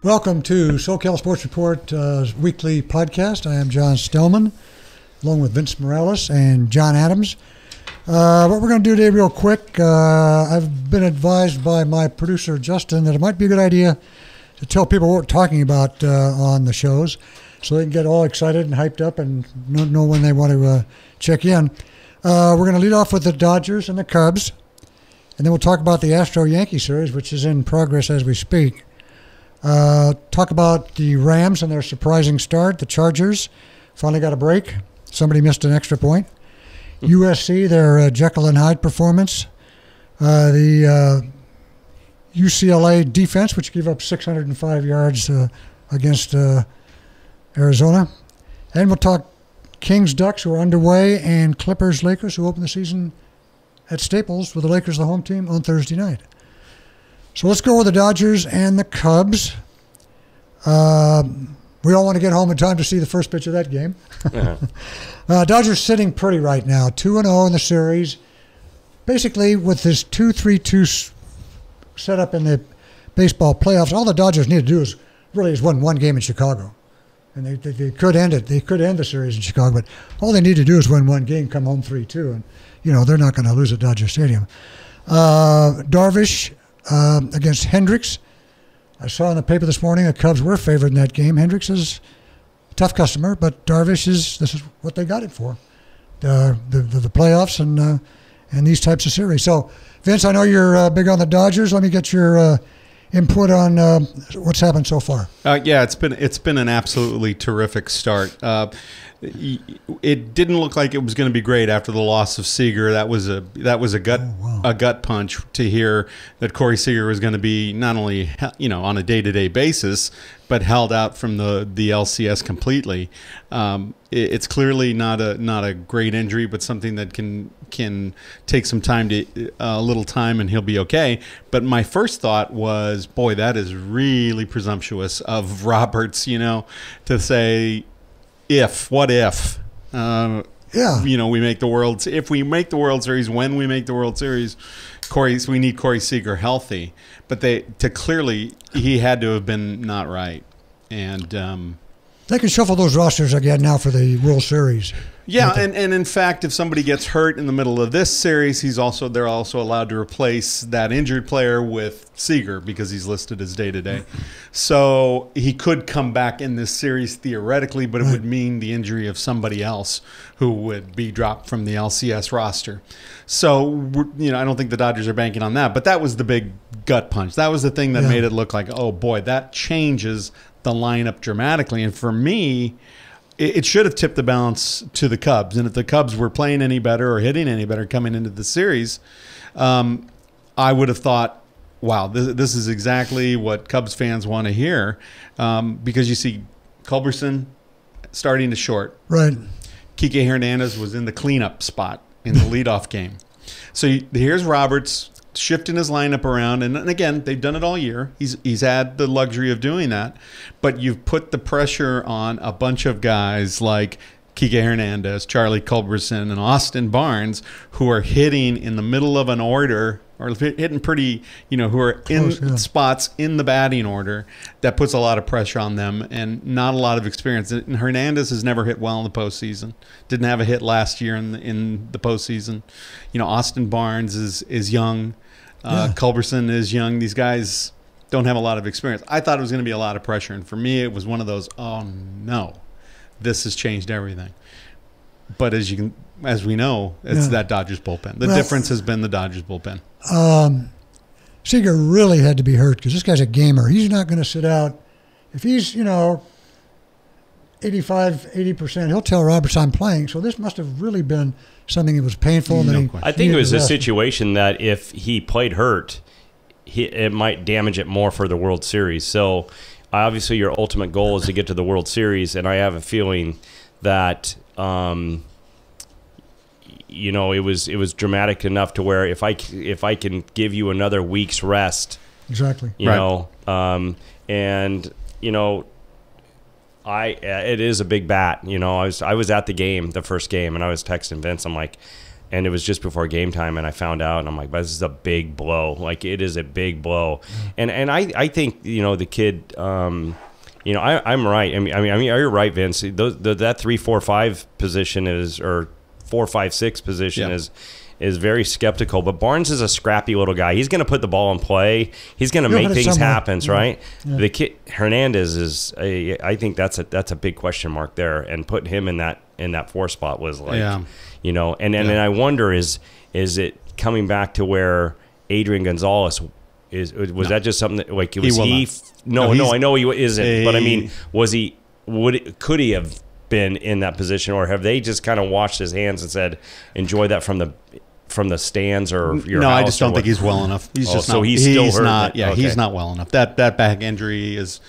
Welcome to SoCal Sports Report weekly podcast. I am John Stellman, along with Vince Morales and John Adams. What we're going to do today real quick, I've been advised by my producer, Justin, that it might be a good idea to tell people what we're talking about on the shows so they can get all excited and hyped up and know when they want to check in. We're going to lead off with the Dodgers and the Cubs, and then we'll talk about the Astro-Yankee series, which is in progress as we speak. Talk about the Rams and their surprising start. The Chargers finally got a break. Somebody missed an extra point. USC, their Jekyll-Hyde performance. The UCLA defense, which gave up 605 yards against Arizona. And we'll talk Kings-Ducks, who are underway, and Clippers-Lakers, who opened the season at Staples with the Lakers the home team on Thursday night. So let's go with the Dodgers and the Cubs. We all want to get home in time to see the first pitch of that game. Dodgers sitting pretty right now, 2-0 in the series. Basically, with this 2-3-2 setup in the baseball playoffs, all the Dodgers need to do is win one game in Chicago. And they could end it. They could end the series in Chicago, but all they need to do is win one game, come home 3-2. And, they're not going to lose at Dodger Stadium. Darvish against Hendricks. I saw in the paper this morning the Cubs were favored in that game. Hendricks is a tough customer, but Darvish this is what they got it for. The playoffs and these types of series. So, Vince, I know you're big on the Dodgers. Let me get your input on what's happened so far. Yeah, it's been an absolutely terrific start. It didn't look like it was going to be great after the loss of Seager. That was a gut punch to hear that Corey Seager was going to be not only on a day-to-day basis, but held out from the LCS completely. It's clearly not a great injury, but something that can take some time a little time, and he'll be okay. But my first thought was, boy, that is really presumptuous of Roberts, to say, what if? We make the World. If we make the World Series, when we make the World Series, we need Corey Seager healthy. But clearly he had to have been not right, and they can shuffle those rosters again now for the World Series. Yeah, and in fact, if somebody gets hurt in the middle of this series, they're also allowed to replace that injured player with Seager because he's listed as day-to-day. So he could come back in this series theoretically, but it would mean the injury of somebody else who would be dropped from the LCS roster. So, I don't think the Dodgers are banking on that, but that was the big gut punch. That was the thing that made it look like, oh boy, that changes the lineup dramatically. And for me, it should have tipped the balance to the Cubs. And if the Cubs were playing any better or hitting any better coming into the series, I would have thought, wow, this is exactly what Cubs fans want to hear. Because you see Culberson starting to short. Right. Kike Hernandez was in the cleanup spot in the leadoff game. So here's Roberts shifting his lineup around, and again, they've done it all year. He's had the luxury of doing that, but you've put the pressure on a bunch of guys like Kike Hernandez, Charlie Culberson, and Austin Barnes, who are hitting in the middle of an order, or hitting pretty, who are in spots in the batting order. That puts a lot of pressure on them, and not a lot of experience. And Hernandez has never hit well in the postseason. Didn't have a hit last year in the postseason. Austin Barnes is young. Culberson is young. These guys don't have a lot of experience. I thought it was going to be a lot of pressure, and for me, it was one of those, oh no, this has changed everything. But as we know, it's that Dodgers bullpen. The difference has been the Dodgers bullpen. Seager really had to be hurt because this guy's a gamer. He's not going to sit out. If he's 80%, he'll tell Roberts I'm playing. So this must have really been something that was painful. I think it was a situation that if he played hurt, it might damage it more for the World Series. So obviously your ultimate goal is to get to the World Series, and I have a feeling that it was dramatic enough to where if I can give you another week's rest, exactly, it is a big bat. I was at the game, the first game, and I was texting Vince. I'm like, And it was just before game time, and I found out, and I'm like, this is a big blow. Like, it is a big blow. And I think, the kid, I'm right. I mean, you're right, Vince. That 3, 4, 5 position or 4, 5, 6 position is very skeptical. But Barnes is a scrappy little guy. He's going to put the ball in play. He's going to make things happen, right? Yeah. The kid Hernandez is. I think that's a big question mark there, and putting him in that 4 spot was like, and I wonder is it coming back to where Adrian Gonzalez was that just something that like was he? No, I know he isn't. But I mean, could he have been in that position, or have they just kind of washed his hands and said, enjoy that from the stands or your house? I just don't think he's well enough. He's just so not. He's still hurt. Not. Yeah, okay. He's not well enough. That back injury is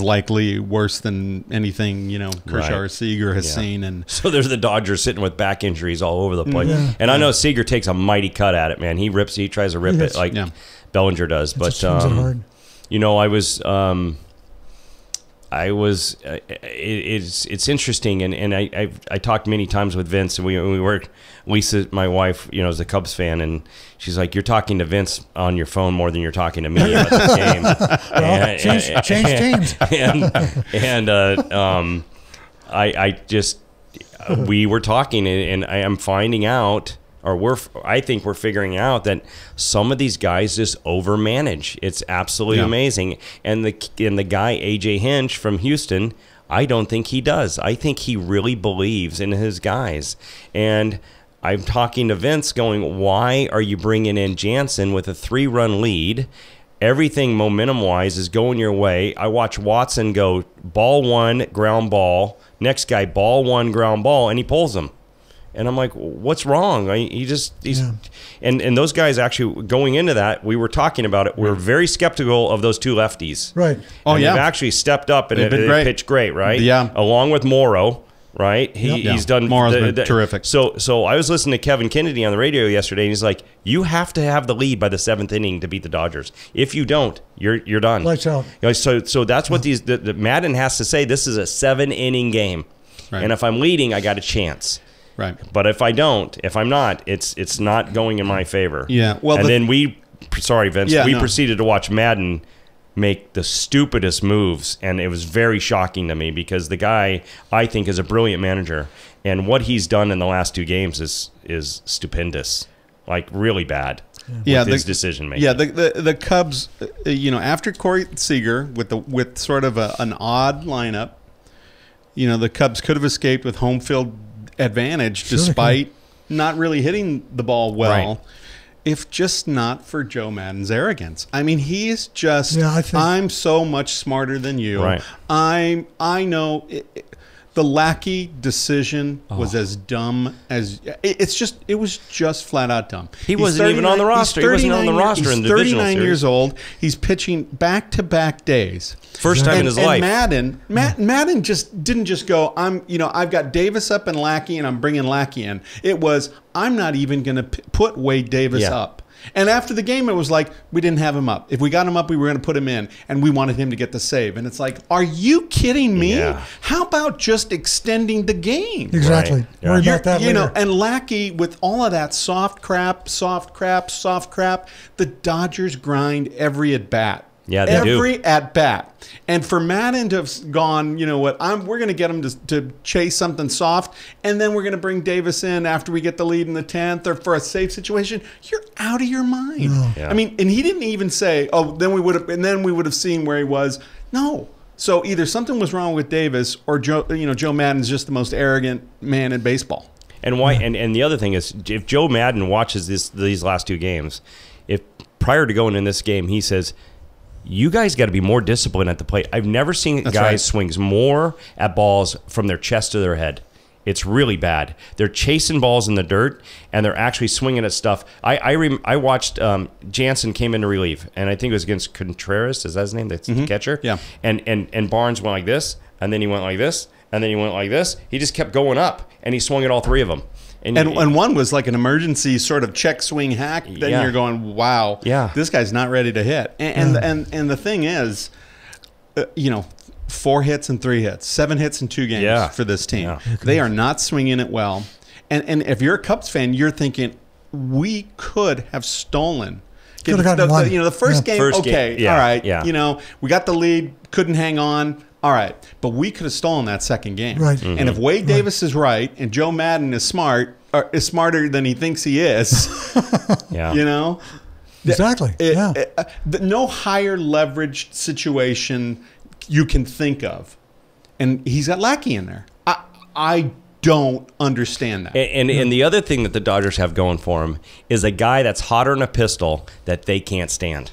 likely worse than anything Kershaw or Seager has seen. And so there's the Dodgers sitting with back injuries all over the place. Yeah. And I know Seager takes a mighty cut at it, man. He tries to rip it like Bellinger does. But it's interesting, and I talked many times with Vince, and we worked. Lisa, my wife, is a Cubs fan, and she's like, "You're talking to Vince on your phone more than you're talking to me about the game." Well, change teams. We were talking, and I am finding out. I think we're figuring out that some of these guys just overmanage. It's absolutely amazing. And the guy AJ Hinch from Houston, I don't think he does. I think he really believes in his guys. And I'm talking to Vince, going, "Why are you bringing in Jansen with a 3-run lead? Everything momentum-wise is going your way." I watch Watson go ball 1, ground ball. Next guy, ball 1, ground ball, and he pulls him. And I'm like, what's wrong? And those guys actually going into that, we were talking about it. We're very skeptical of those 2 lefties. Right. They've actually stepped up and they pitched great, right? Yeah. Along with Morrow, right? He's done. Morrow's been terrific. So I was listening to Kevin Kennedy on the radio yesterday, and he's like, you have to have the lead by the 7th inning to beat the Dodgers. If you don't, you're done. Lights out. So that's what the Madden has to say. This is a 7-inning game, and if I'm leading, I got a chance. Right. But if I'm not, it's not going in my favor. Yeah. Well, and then Vince, proceeded to watch Madden make the stupidest moves, and it was very shocking to me because the guy, I think, is a brilliant manager, and what he's done in the last 2 games is stupendous, like really bad. With his decision making. Yeah, the Cubs, after Corey Seager with sort of an odd lineup, the Cubs could have escaped with home field advantage despite not really hitting the ball well, if just not for Joe Maddon's arrogance. I mean, he is just, I'm so much smarter than you. Right. I know the Lackey decision was as dumb as it was just flat out dumb. He wasn't even on the roster. He wasn't on the roster in the divisional series. He's 39 years old. He's pitching back-to-back days. First time in his life. And Madden just didn't just go, I've got Davis up and Lackey, and I'm bringing Lackey in. It was, I'm not even going to put Wade Davis up. And after the game, it was like, we didn't have him up. If we got him up, we were going to put him in, and we wanted him to get the save. And it's like, are you kidding me? Yeah. How about just extending the game? Exactly. Right. Worry about that later. And Lackey, with all of that soft crap, the Dodgers grind every at-bat. Yeah, they do. Every at-bat. And for Madden to have gone, we're going to get him to chase something soft, and then we're going to bring Davis in after we get the lead in the 10th or for a safe situation. You're out of your mind. No. Yeah. I mean, and he didn't even say, then we would have seen where he was. No. So either something was wrong with Davis, or Joe Madden's just the most arrogant man in baseball. And why? And the other thing is, if Joe Madden watches these last 2 games, if prior to going in this game, he says, you guys got to be more disciplined at the plate. I've never seen guys swings more at balls from their chest to their head. It's really bad. They're chasing balls in the dirt, and they're actually swinging at stuff. I watched Jansen came in to relieve, and I think it was against Contreras. Is that his name? That's the catcher? Yeah. And Barnes went like this, and then he went like this, and then he went like this. He just kept going up, and he swung at all 3 of them. And one was like an emergency sort of check swing hack. Then you're going, wow, this guy's not ready to hit. And the thing is, 4 hits and 3 hits, 7 hits in 2 games for this team. Yeah. They are not swinging it well. And if you're a Cubs fan, you're thinking, we could have stolen. Could have gotten one. The first game, okay, all right. We got the lead, couldn't hang on. All right, but we could have stolen that second game. Right. Mm-hmm. And if Wade Davis is right and Joe Madden is smart, or is smarter than he thinks he is, Exactly. No higher leveraged situation you can think of. And he's got Lackey in there. I don't understand that. And the other thing that the Dodgers have going for him is a guy that's hotter than a pistol that they can't stand.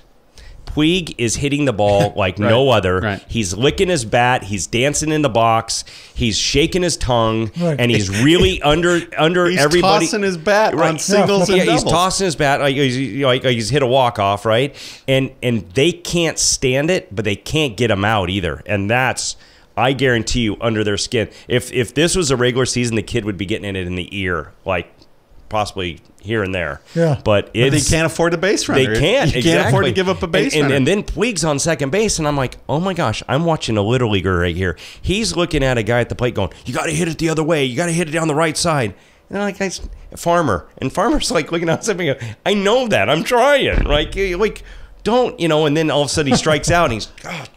Puig is hitting the ball like no other. Right. He's licking his bat. He's dancing in the box. He's shaking his tongue, and he's really under he's everybody. He's tossing his bat on singles and doubles. He's tossing his bat like he's hit a walk-off, right? And they can't stand it, but they can't get him out either. And that's, I guarantee you, under their skin. If this was a regular season, the kid would be getting it in the ear, like possibly here and there. Yeah. But they can't afford a base runner. They can't. You can't afford to give up a base runner. And then Puig's on second base, and I'm like, oh my gosh, I'm watching a little leaguer right here. He's looking at a guy at the plate going, you got to hit it the other way. You got to hit it down the right side. And I'm like, Farmer. And Farmer's like looking outside and going, I know that. I'm trying. Like, don't, and then all of a sudden he strikes out, and he's,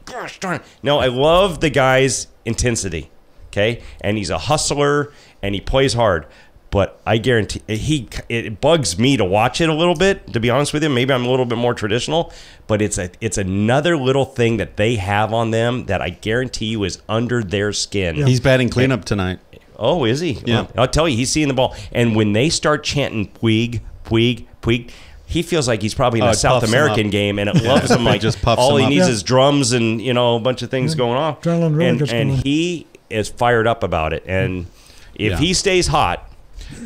gosh darn. No, I love the guy's intensity, okay? And he's a hustler, and he plays hard. But I guarantee it bugs me to watch it a little bit, to be honest with you. Maybe I'm a little bit more traditional, but it's another little thing that they have on them that I guarantee you is under their skin. Yeah. He's batting cleanup tonight. Oh, is he? Yeah. I'll tell you, he's seeing the ball. And when they start chanting Puig, Puig, Puig, he feels like he's probably in a South American game, and it loves him like just puffs all him he up. needs is drums and a bunch of things going on. Adrenaline really gets going. He is fired up about it. And if he stays hot,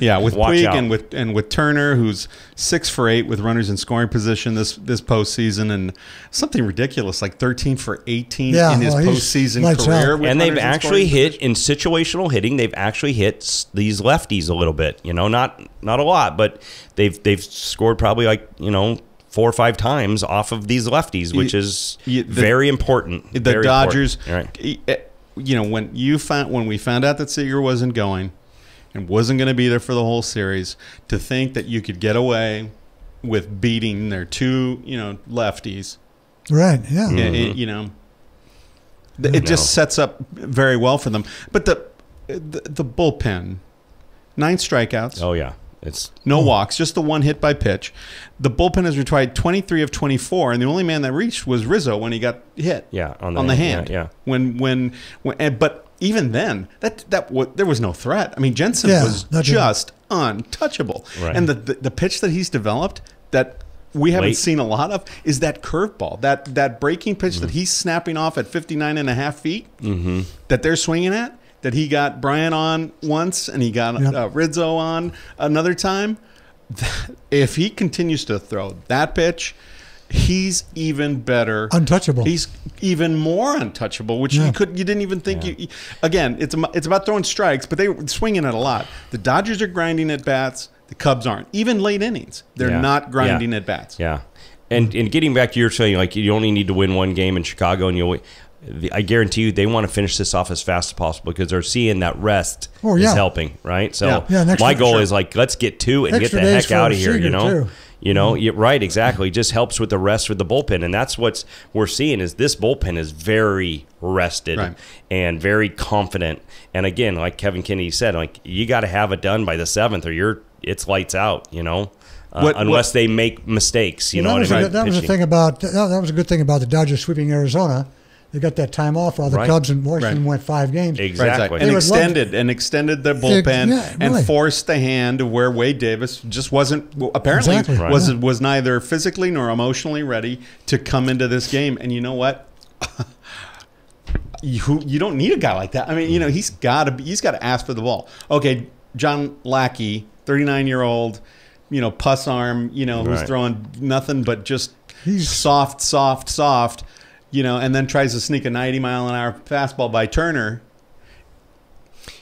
yeah, with watch Puig out. and with Turner, who's 6 for 8 with runners in scoring position this postseason, and something ridiculous like 13 for 18 in his postseason career. And they've actually hit in situational hitting. They've actually hit these lefties a little bit. Not a lot, but they've scored probably 4 or 5 times off of these lefties, which is very important. The Dodgers, right. When we found out that Seager wasn't going and wasn't going to be there for the whole series, to think that you could get away with beating their 2, lefties. Right, yeah. Mm-hmm. It just sets up very well for them. But the bullpen, 9 strikeouts. Oh, yeah. It's no walks, just the 1 hit by pitch. The bullpen has retired 23 of 24, and the only man that reached was Rizzo when he got hit. Yeah, on the hand. Yeah. But even then, there was no threat. I mean, Jensen was just untouchable. Right. And the pitch that he's developed that we haven't seen a lot of is that curveball, that breaking pitch that he's snapping off at 59.5 feet that they're swinging at. That he got Brian on once and he got Rizzo on another time. If he continues to throw that pitch, he's even better. Untouchable. He's even more untouchable, which you didn't even think. Again, it's about throwing strikes, but they were swinging it a lot. The Dodgers are grinding at bats. The Cubs aren't. Even late innings, they're not grinding at bats. Yeah. And getting back to your saying, like, you only need to win 1 game in Chicago and you'll. I guarantee you they want to finish this off as fast as possible because they're seeing that rest is helping, right? So my goal is let's get 2 and get the heck out of here, right, exactly. It just helps with the rest with the bullpen, and that's what we're seeing is this bullpen is very rested and very confident. And again, like Kevin Kennedy said, you got to have it done by the 7th or it's lights out, unless they make mistakes, That was a good thing about the Dodgers sweeping Arizona. They got that time off while the Cubs and Washington went 5 games. Exactly. And extended their bullpen and forced the hand to where Wade Davis just wasn't was neither physically nor emotionally ready to come into this game. And you know what? You don't need a guy like that. I mean, he's got to ask for the ball. Okay, John Lackey, 39-year-old, puss arm, who's throwing nothing but just soft. And then tries to sneak a 90-mile-an-hour fastball by Turner.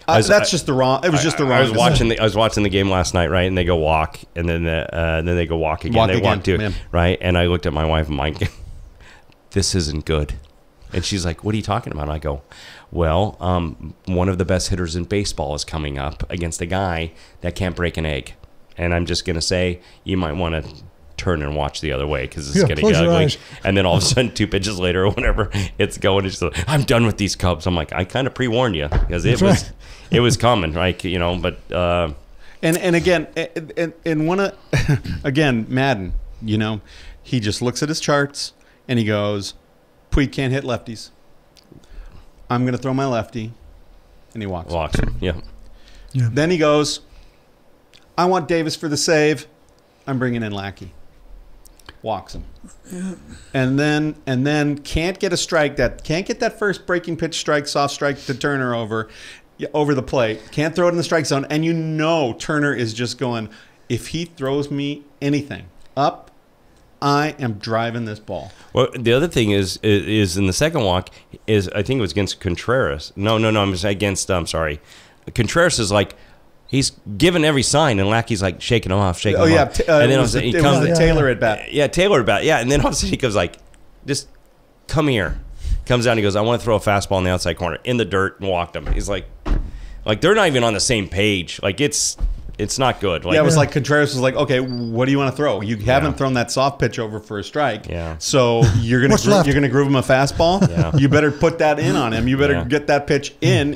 That's just the wrong. It was just the wrong. I was watching the game last night, right? And they go walk, and then they go walk again. Walk too, right? And I looked at my wife and I'm like, this isn't good. And she's like, what are you talking about? And I go, well, one of the best hitters in baseball is coming up against a guy that can't break an egg. And I'm just going to say, you might want to turn and watch the other way because it's going to get ugly. And then all of a sudden, 2 pitches later or whatever, it's going. It's like, I'm done with these Cubs. I'm like, I kind of pre-warned you because it was coming, right? You know, but and again, again, Madden, you know, he just looks at his charts and he goes, Puig can't hit lefties. I'm going to throw my lefty, and he walks him. Yeah. Then he goes, I want Davis for the save. I'm bringing in Lackey. Walks him. Yeah. And then can't get a strike. Can't get that first breaking pitch strike, soft strike to Turner over the plate. Can't throw it in the strike zone. And you know Turner is just going, if he throws me anything up, I am driving this ball. Well, the other thing is in the second walk is I think it was against Contreras. No, I'm against. I'm sorry. Contreras is like he's given every sign, and Lackey's like shaking him off, and then it was Taylor at bat. Yeah, Taylor at bat. Yeah, and then all of a sudden he goes like, just come here. Comes down. He goes, I want to throw a fastball in the outside corner in the dirt, and walked him. He's like they're not even on the same page. Like it's not good. Like, it was like Contreras was like, okay, what do you want to throw? You haven't thrown that soft pitch over for a strike. Yeah. So you're gonna groove him a fastball. Yeah. You better put that in on him. You better get that pitch in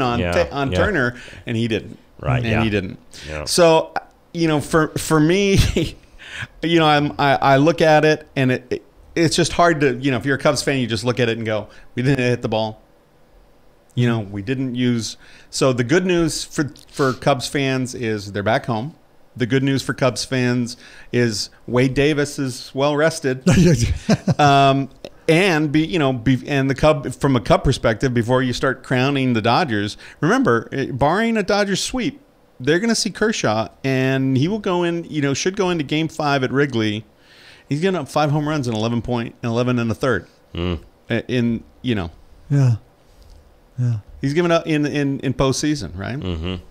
on Turner, and he didn't. Right. And he didn't. Yeah. So you know, for me, you know, I look at it and it's just hard to, you know, if you're a Cubs fan, you just look at it and go, we didn't hit the ball. You know, we didn't use. So the good news for Cubs fans is they're back home. The good news for Cubs fans is Wade Davis is well rested. And from a Cub perspective, before you start crowning the Dodgers, remember, barring a Dodgers sweep, they're going to see Kershaw, and he will go in. You know, should go into Game 5 at Wrigley. He's getting up 5 home runs in 11 and a third. In you know. Yeah. Yeah, he's given up in postseason, right? Mm-hmm.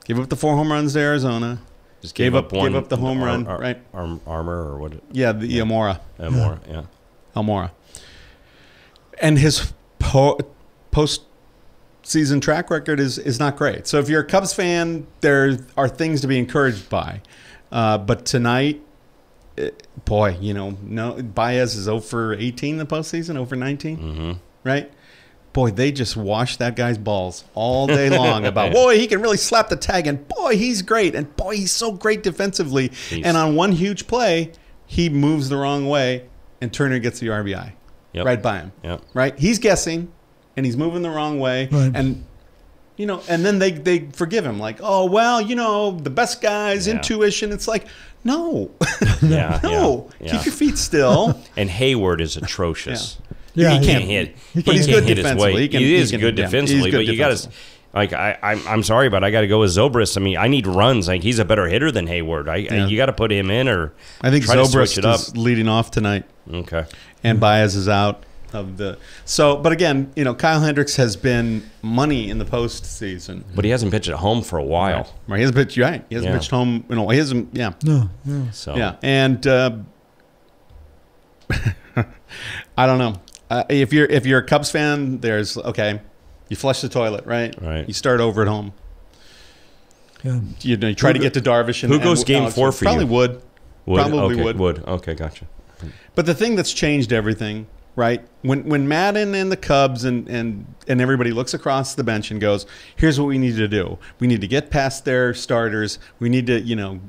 Gave up the 4 home runs to Arizona. Just gave up the home run, right? Armor or what? Yeah, the Almora. Almora. And his postseason track record is not great. So if you're a Cubs fan, there are things to be encouraged by. But tonight, boy, you know, Baez is 0 for 18 in the postseason, 0 for 19, right? Boy, they just wash that guy's balls all day long about, boy, he can really slap the tag, and boy, he's great, and boy, he's so great defensively. And on one huge play, he moves the wrong way, and Turner gets the RBI right by him. Yep. Right? He's guessing, and he's moving the wrong way, and you know, and then they forgive him, like, oh, well, you know, the best guy's intuition. It's like, no, no, keep your feet still. And Hayward is atrocious. Yeah, he can't hit. But he's good defensively. He is good defensively, but you got to, like, I'm sorry, but I got to go with Zobrist. I mean, I need runs. Like, he's a better hitter than Hayward. You got to put him in, or I think Zobrist is leading off tonight. Okay, and Baez is out of the. So, but again, you know, Kyle Hendricks has been money in the postseason, but he hasn't pitched at home for a while. Right, he hasn't pitched. Right, he hasn't pitched home. You know, he hasn't. Yeah, no. So and I don't know. If you're a Cubs fan, there's you flush the toilet, right? Right. You start over at home. Yeah. You try to get to Darvish. Who goes Game 4 for you? Probably Wood. Probably Wood. Okay, gotcha. But the thing that's changed everything, right? When Madden and the Cubs and everybody looks across the bench and goes, here's what we need to do. We need to get past their starters. We need to, you know,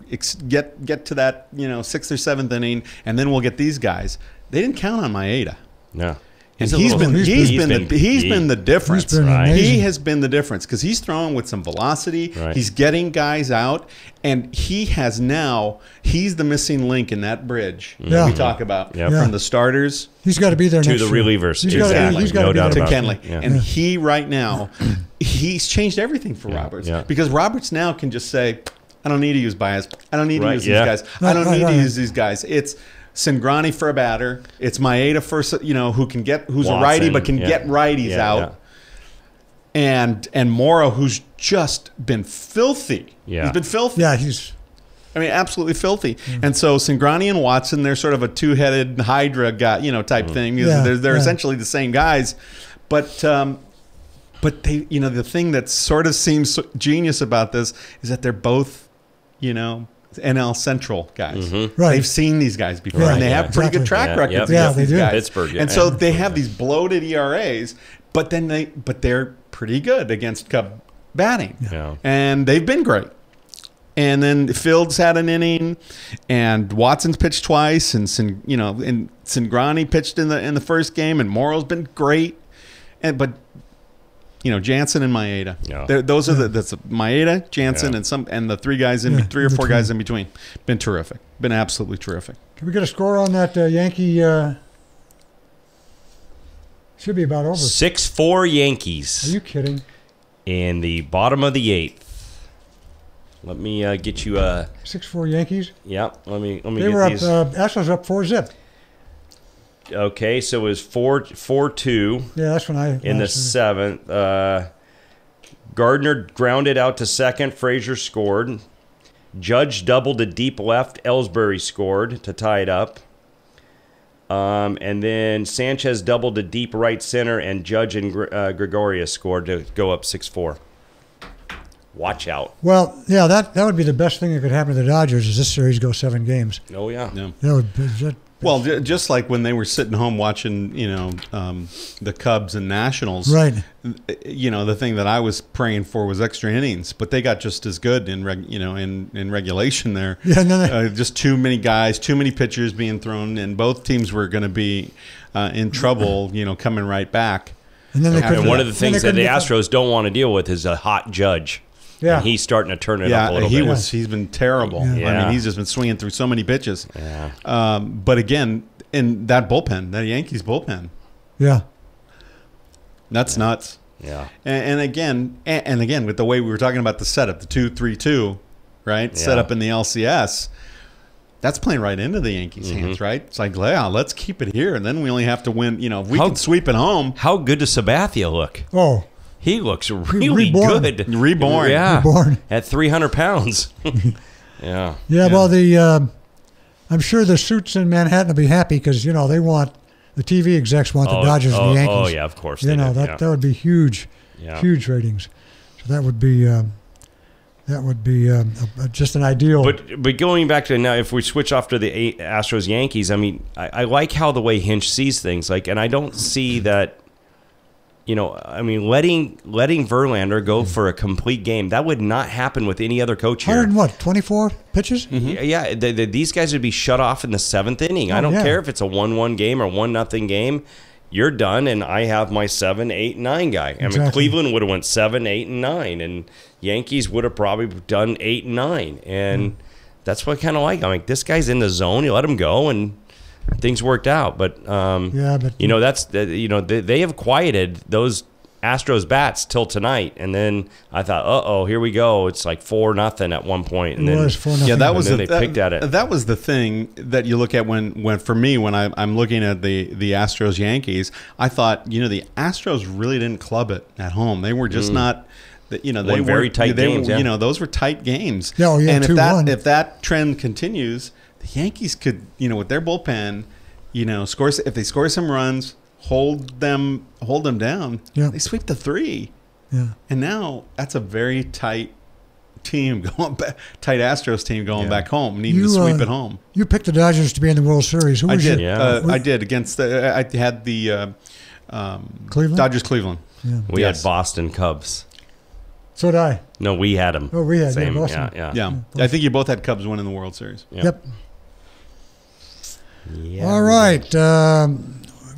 get to that, you know, 6th or 7th inning, and then we'll get these guys. They didn't count on Maeda. No. And he's been the difference. He has been the difference because he's throwing with some velocity. Right. He's getting guys out, and he's the missing link in that bridge that we talk about from the starters. He's got to be there to the relievers. He's got to be there to Kenley. Yeah. And he right now, he's changed everything for Roberts because Roberts now can just say, I don't need to use Baez. I don't need to use these guys. I don't need to use these guys. It's Cingrani for a batter. It's Maeda for, you know, who's Watson, a righty but can get righties out. And Mora, who's just been filthy. Yeah. He's been filthy. Yeah, he's I mean, absolutely filthy. And so Cingrani and Watson, they're sort of a two-headed Hydra guy, type thing. They're essentially the same guys, but they, the thing that sort of seems genius about this is that they're both, NL Central guys. Right. They've seen these guys before, and they have pretty good track records against these guys. Pittsburgh, and so they have these bloated ERAs, but they're pretty good against Cub batting, and they've been great. And then Fields had an inning, and Watson's pitched twice, and Cingrani pitched in the first game, and Morrow's been great, but Jansen and Maeda. Yeah. Those are that's Maeda, Jansen, and the three or four guys in between. Been terrific. Been absolutely terrific. Can we get a score on that Yankee? Should be about over. 6-4 Yankees. Are you kidding? In the bottom of the 8th. Let me get you a 6-4 Yankees. Yeah, let me. They were up. Astros up 4-zip. Okay, so it was 4-2. Yeah, that's when I in the 7th. Gardner grounded out to second. Frazier scored. Judge doubled to deep left. Ellsbury scored to tie it up. And then Sanchez doubled to deep right center, and Judge and Gregorius scored to go up 6-4. Watch out. Well, yeah, that would be the best thing that could happen to the Dodgers is this series go 7 games. Oh, yeah. That would be, well, just like when they were sitting home watching, the Cubs and Nationals. Right. The thing that I was praying for was extra innings, but they got just as good in regulation there. Yeah, just too many guys, too many pitchers being thrown, and both teams were going to be in trouble, coming right back. And then and one of the things that the Astros don't want to deal with is a hot Judge. Yeah, and he's starting to turn it up a little bit. He's been terrible. Yeah. I mean, he's just been swinging through so many pitches. Yeah. But again, in that bullpen, that Yankees bullpen, that's nuts. Yeah. And again, with the way we were talking about the setup, the 2-3-2, right? Set up in the LCS. That's playing right into the Yankees' hands, right? It's like, let's keep it here, and then we only have to win. If we can sweep it home. How good does Sabathia look? Oh. He looks really good. Reborn. Yeah. Reborn. At 300 pounds. Yeah. Yeah, well, I'm sure the suits in Manhattan will be happy because, they want, the TV execs want the Dodgers and the Yankees. Oh, yeah, of course. That would be huge, huge ratings. So that would be just an ideal. But going back to now, if we switch off to the Astros Yankees, I mean, I like how the way Hinch sees things. And I don't see that. Letting Verlander go for a complete game, that would not happen with any other coach here. 24 pitches? Mm-hmm. Yeah, these guys would be shut off in the 7th inning. I don't care if it's a 1-1 game or 1-0 game. You're done, and I have my 7, 8, 9 guy. Exactly. I mean, Cleveland would have went 7, 8, and 9, and Yankees would have probably done 8 and 9. And that's what I kind of like. I'm like, this guy's in the zone. You let him go, and things worked out. But they have quieted those Astros bats till tonight, and then I thought, here we go. It's like 4-0 at one point, and it then was 4-0. Yeah, that was they picked at it. That was the thing that you look at when I'm looking at the Astros Yankees. I thought the Astros really didn't club it at home. They were just not. They were very tight games. Those were tight games. Yeah, and 2-1. if that trend continues, the Yankees could, with their bullpen, score. If they score some runs, hold them down. Yeah. They sweep the 3. Yeah. And now that's a very tight team going back. Tight Astros team going back home, needing to sweep it home. You picked the Dodgers to be in the World Series. Who was I did against the. I had the Cleveland? Dodgers Cleveland. Yeah. We had Boston Cubs. So did I. No, we had them. Oh, we had Same. Boston. Yeah. I think you both had Cubs winning the World Series. Yep. Yeah, all right.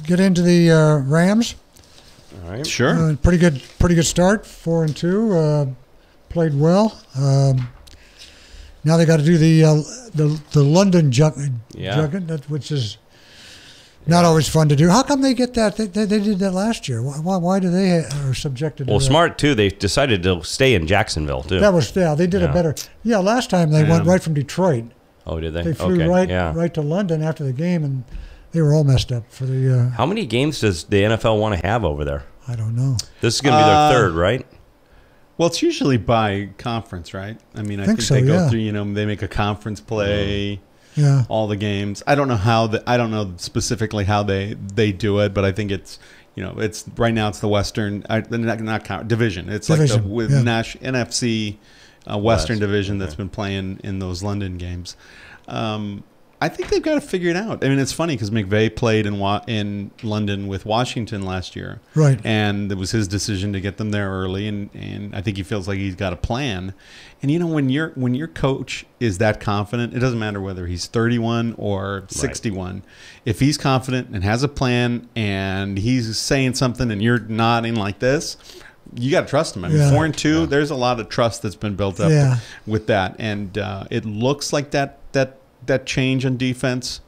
Get into the Rams. All right. Sure. Pretty good start. 4-2. Played well. Now they got to do the London junket, which is not always fun to do. How come they get that? They did that last year. Why do they are subjected to that? Well, smart, too. They decided to stay in Jacksonville, too. They did it better. Yeah, last time they went right from Detroit. Oh, did they? They flew right to London after the game, and they were all messed up for the. How many games does the NFL want to have over there? I don't know. This is going to be their third, right? Well, it's usually by conference, right? I mean, I think so, they go yeah. through, they make a conference play, Yeah. all the games. I don't know I don't know specifically how they do it, but I think it's, it's right now it's the Western, not division. It's Division, like NFC Western West. Division that's been playing in those London games. I think they've got to figure it out. I mean, it's funny because McVay played in London with Washington last year. Right. And it was his decision to get them there early, and I think he feels like he's got a plan. And when your coach is that confident, it doesn't matter whether he's 31 or 61. If he's confident and has a plan and he's saying something and you're nodding like this, you got to trust him. I mean, 4-2, there's a lot of trust that's been built up with that. And it looks like that change on defense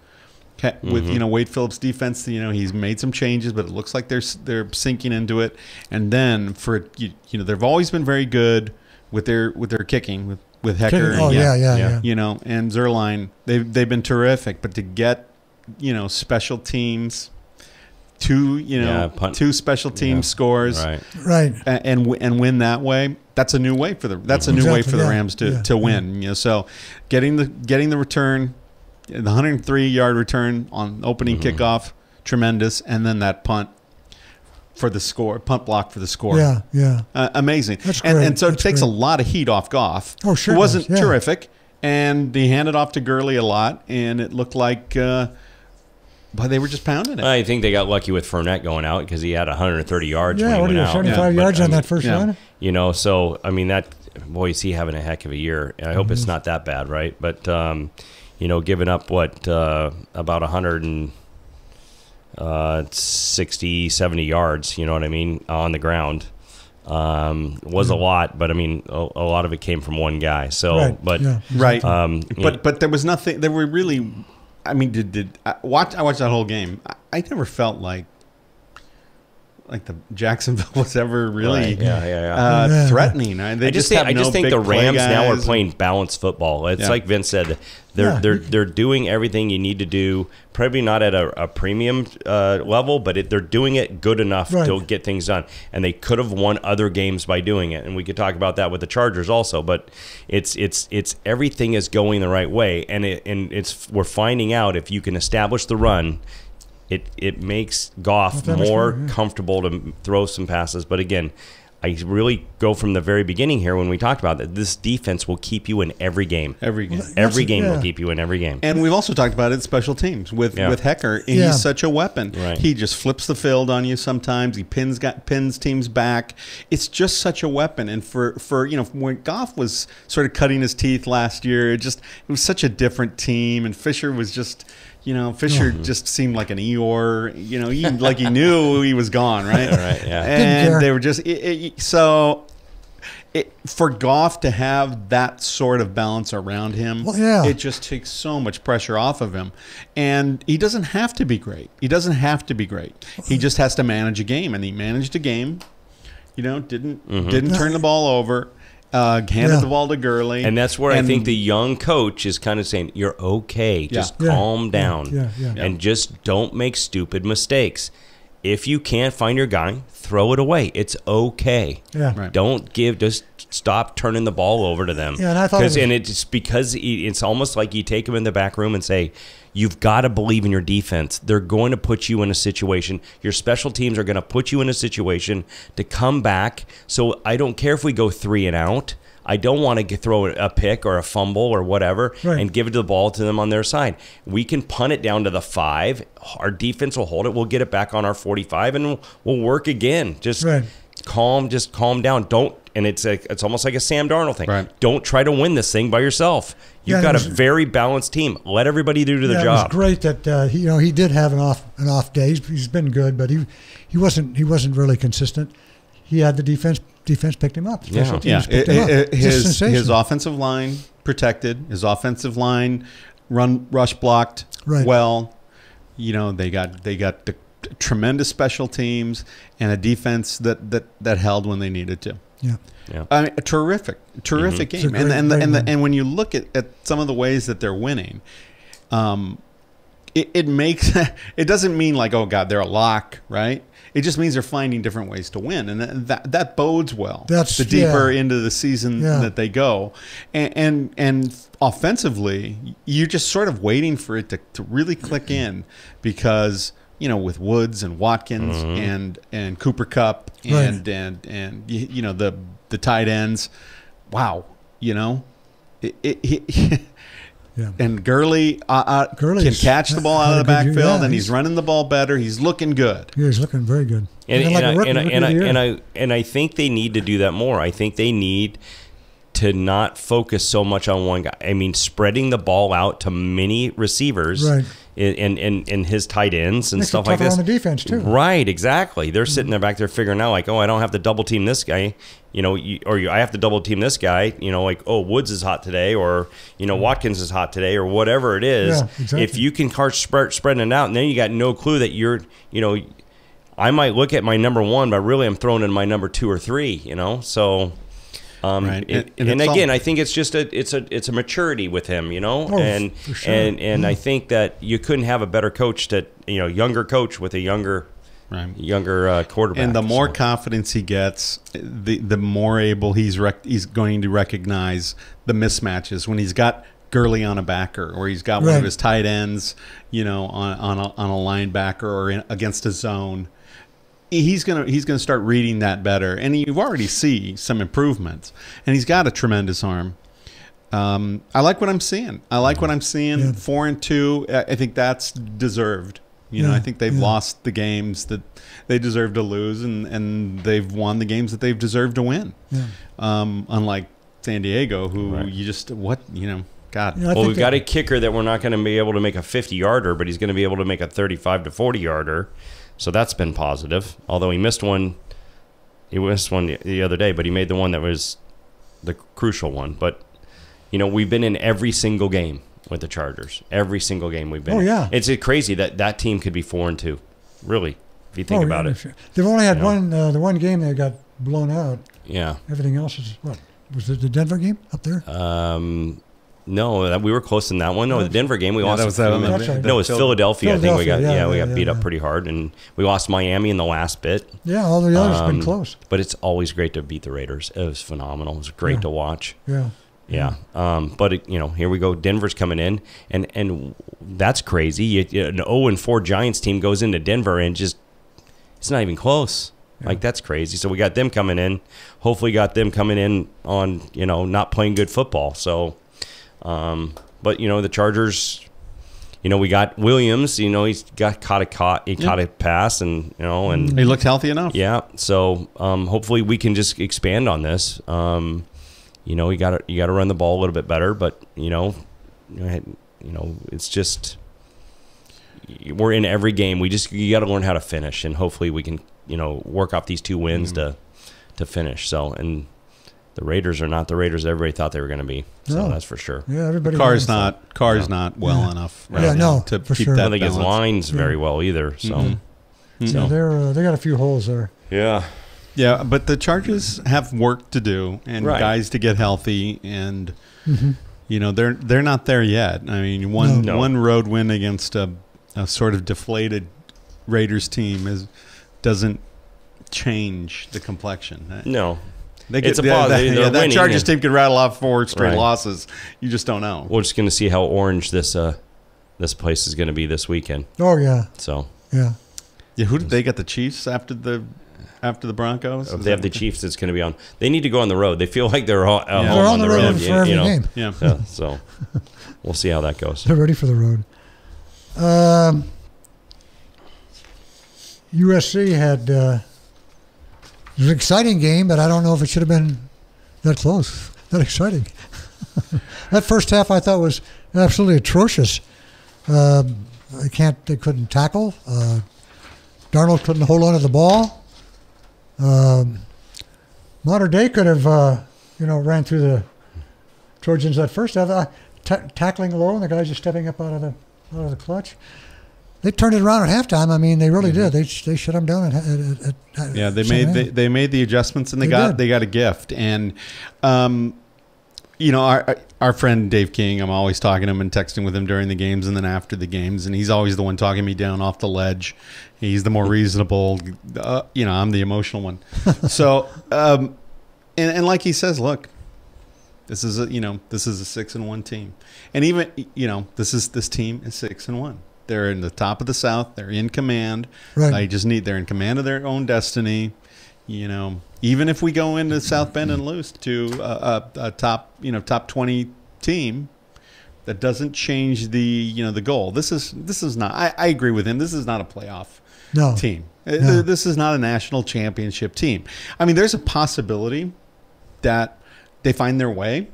with Wade Phillips' defense, he's made some changes, but it looks like they're sinking into it. And then they've always been very good with their kicking with Hecker. And Zerline, they've been terrific. But to get special teams, two special team scores, right, and win that way. That's a new way for the Rams to win. So getting the return, the 103-yard return on opening kickoff, tremendous, and then that punt block for the score. Amazing. That's great. And so it takes a lot of heat off Goff. Oh, sure. It wasn't terrific, and he handed off to Gurley a lot, and it looked like. But they were just pounding it. I think they got lucky with Fournette going out because he had 130 yards when he went out. 75 yards on that first run? So, I mean, is he having a heck of a year. I hope it's not that bad, right? But, giving up, about 160, 70 yards, you know what I mean, on the ground was a lot. But, I mean, a lot of it came from one guy. So, but there was nothing. There were really... I mean, I watched that whole game. I never felt like the Jacksonville was ever really threatening. I just think the Rams now are playing balanced football. It's like Vince said, they're doing everything you need to do. Probably not at a premium level, but they're doing it good enough to get things done. And they could have won other games by doing it. And we could talk about that with the Chargers also. But it's everything is going the right way, and we're finding out if you can establish the run. It makes Goff more comfortable to throw some passes. But again, I really go from the very beginning here when we talked about that. This defense will keep you in every game. Every game. Every game will keep you in every game. And we've also talked about it in special teams with Hecker. He's such a weapon. Right. He just flips the field on you sometimes. He pins teams back. It's just such a weapon. And for when Goff was sort of cutting his teeth last year, it was such a different team. And Fisher was just... Fisher just seemed like an Eeyore. Like he knew he was gone, right? And they were just for Goff to have that sort of balance around him. It just takes so much pressure off of him, and he doesn't have to be great. He just has to manage a game, and he managed a game. Didn't turn the ball over. Handed the ball to Gurley. And that's where I think the young coach is kind of saying, you're okay. Just calm down. And just don't make stupid mistakes. If you can't find your guy, throw it away. It's okay. Don't just stop turning the ball over to them. And I thought it's because it's almost like you take them in the back room and say, you've got to believe in your defense. They're going to put you in a situation. Your special teams are going to put you in a situation to come back. So I don't care if we go 3 and out. I don't want to throw a pick or a fumble or whatever and give the ball to them on their side. We can punt it down to the 5. Our defense will hold it. We'll get it back on our 45, and we'll work again. Just calm down. Don't. And it's almost like a Sam Darnold thing. Don't try to win this thing by yourself. You've got a very balanced team. Let everybody do the job. It was great that he did have an off day. He's been good, but he wasn't really consistent. He had the defense picked him up. His offensive line protected. His offensive line rush blocked well. They got the tremendous special teams and a defense that held when they needed to. I mean, a terrific game. And when you look at some of the ways that they're winning, it makes it doesn't mean like, oh God, they're a lock, right? It just means they're finding different ways to win, and that bodes well. That's the deeper into the season that they go, and offensively, you're just sort of waiting for it to really click in, because with Woods and Watkins and Cooper Kupp and the tight ends, wow, And Gurley can catch the ball out of the backfield, and he's running the ball better. He's looking good. Yeah, he's looking very good. And I think they need to do that more. I think they need to not focus so much on one guy. I mean, spreading the ball out to many receivers, right, and his tight ends and stuff like this. On the defense too. Right, exactly. They're sitting there back there figuring out like, oh, I don't have to double team this guy, I have to double team this guy, like, oh, Woods is hot today, or Watkins is hot today, or whatever it is. Yeah, exactly. If you can start spreading it out, and then you got no clue that you're, I might look at my number one, but really I'm throwing in my number 2 or 3. So. Right. And again, I think it's just it's a maturity with him, for sure. and I think that you couldn't have a better coach younger coach with a younger quarterback. And the more confidence he gets, the more able he's going to recognize the mismatches when he's got Gurley on a backer, or he's got one of his tight ends, on a linebacker or against a zone. He's gonna start reading that better, and you already see some improvements. And he's got a tremendous arm. I like what I'm seeing. 4-2. I think that's deserved. I think they've lost the games that they deserve to lose, and they've won the games that they've deserved to win. Yeah. Unlike San Diego, who God. Well, we've got a kicker that we're not going to be able to make a 50-yarder, but he's going to be able to make a 35 to 40-yarder. So that's been positive. Although he missed one the other day, but he made the one that was the crucial one. But we've been in every single game with the Chargers. Every single game we've been. Oh yeah, it's crazy that team could be 4-2. Really, if you think about it. Sure. They've only had the one game that got blown out. Yeah. Everything else is what? Was it the Denver game up there? No, we were close in that one. No, the Denver game we lost. Right. No, it was Philadelphia. I think we got beat up pretty hard, and we lost Miami in the last bit. Yeah, all the others have been close. But it's always great to beat the Raiders. It was phenomenal. It was great to watch. Yeah. But here we go. Denver's coming in, and that's crazy. An 0-4 Giants team goes into Denver and just it's not even close. Yeah. Like, that's crazy. So we got them coming in. Hopefully, got them coming in on not playing good football. So. But the Chargers, we got Williams. He's caught a pass, and and he looked healthy enough. Yeah. So hopefully we can just expand on this. You got to run the ball a little bit better, but it's just we're in every game. You got to learn how to finish, and hopefully we can work off these 2 wins to finish. So and. The Raiders are not the Raiders everybody thought they were going to be. So that's for sure. Yeah, everybody. Carr's not well enough. Right now to keep sure. that. I don't think his line's very well either. So, so they got a few holes there. Yeah. Yeah, but the Chargers have work to do and guys to get healthy, and they're not there yet. I mean, one road win against a sort of deflated Raiders team doesn't change the complexion. No. It's a positive. That Chargers team could rattle off 4 straight losses. You just don't know. We're just going to see how orange this place is going to be this weekend. Oh yeah. So yeah. Who did they get? The Chiefs after the Broncos? If they have the Chiefs, it's going to be on. They need to go on the road. They feel like they're home on the road for every game. Yeah. So we'll see how that goes. They're ready for the road. USC had. It was an exciting game, but I don't know if it should have been that close, that exciting. That first half I thought was absolutely atrocious. They couldn't tackle. Darnold couldn't hold on to the ball. Mater Dei could have, ran through the Trojans that first half, tackling low, and the guys just stepping up out of the clutch. They turned it around at halftime. I mean, they really did. They shut them down. They made the adjustments, and they got a gift. And our friend Dave King, I'm always talking to him and texting with him during the games and then after the games, and he's always the one talking me down off the ledge. He's the more reasonable, I'm the emotional one. So, and like he says, look, this is a 6-1 team, and even this team is 6-1. They're in the top of the South. They're in command. Right. They're in command of their own destiny. Even if we go into South Bend and lose to a top 20 team, that doesn't change the goal. This is not. I agree with him. This is not a playoff team. No. This is not a national championship team. I mean, there's a possibility that they find their way.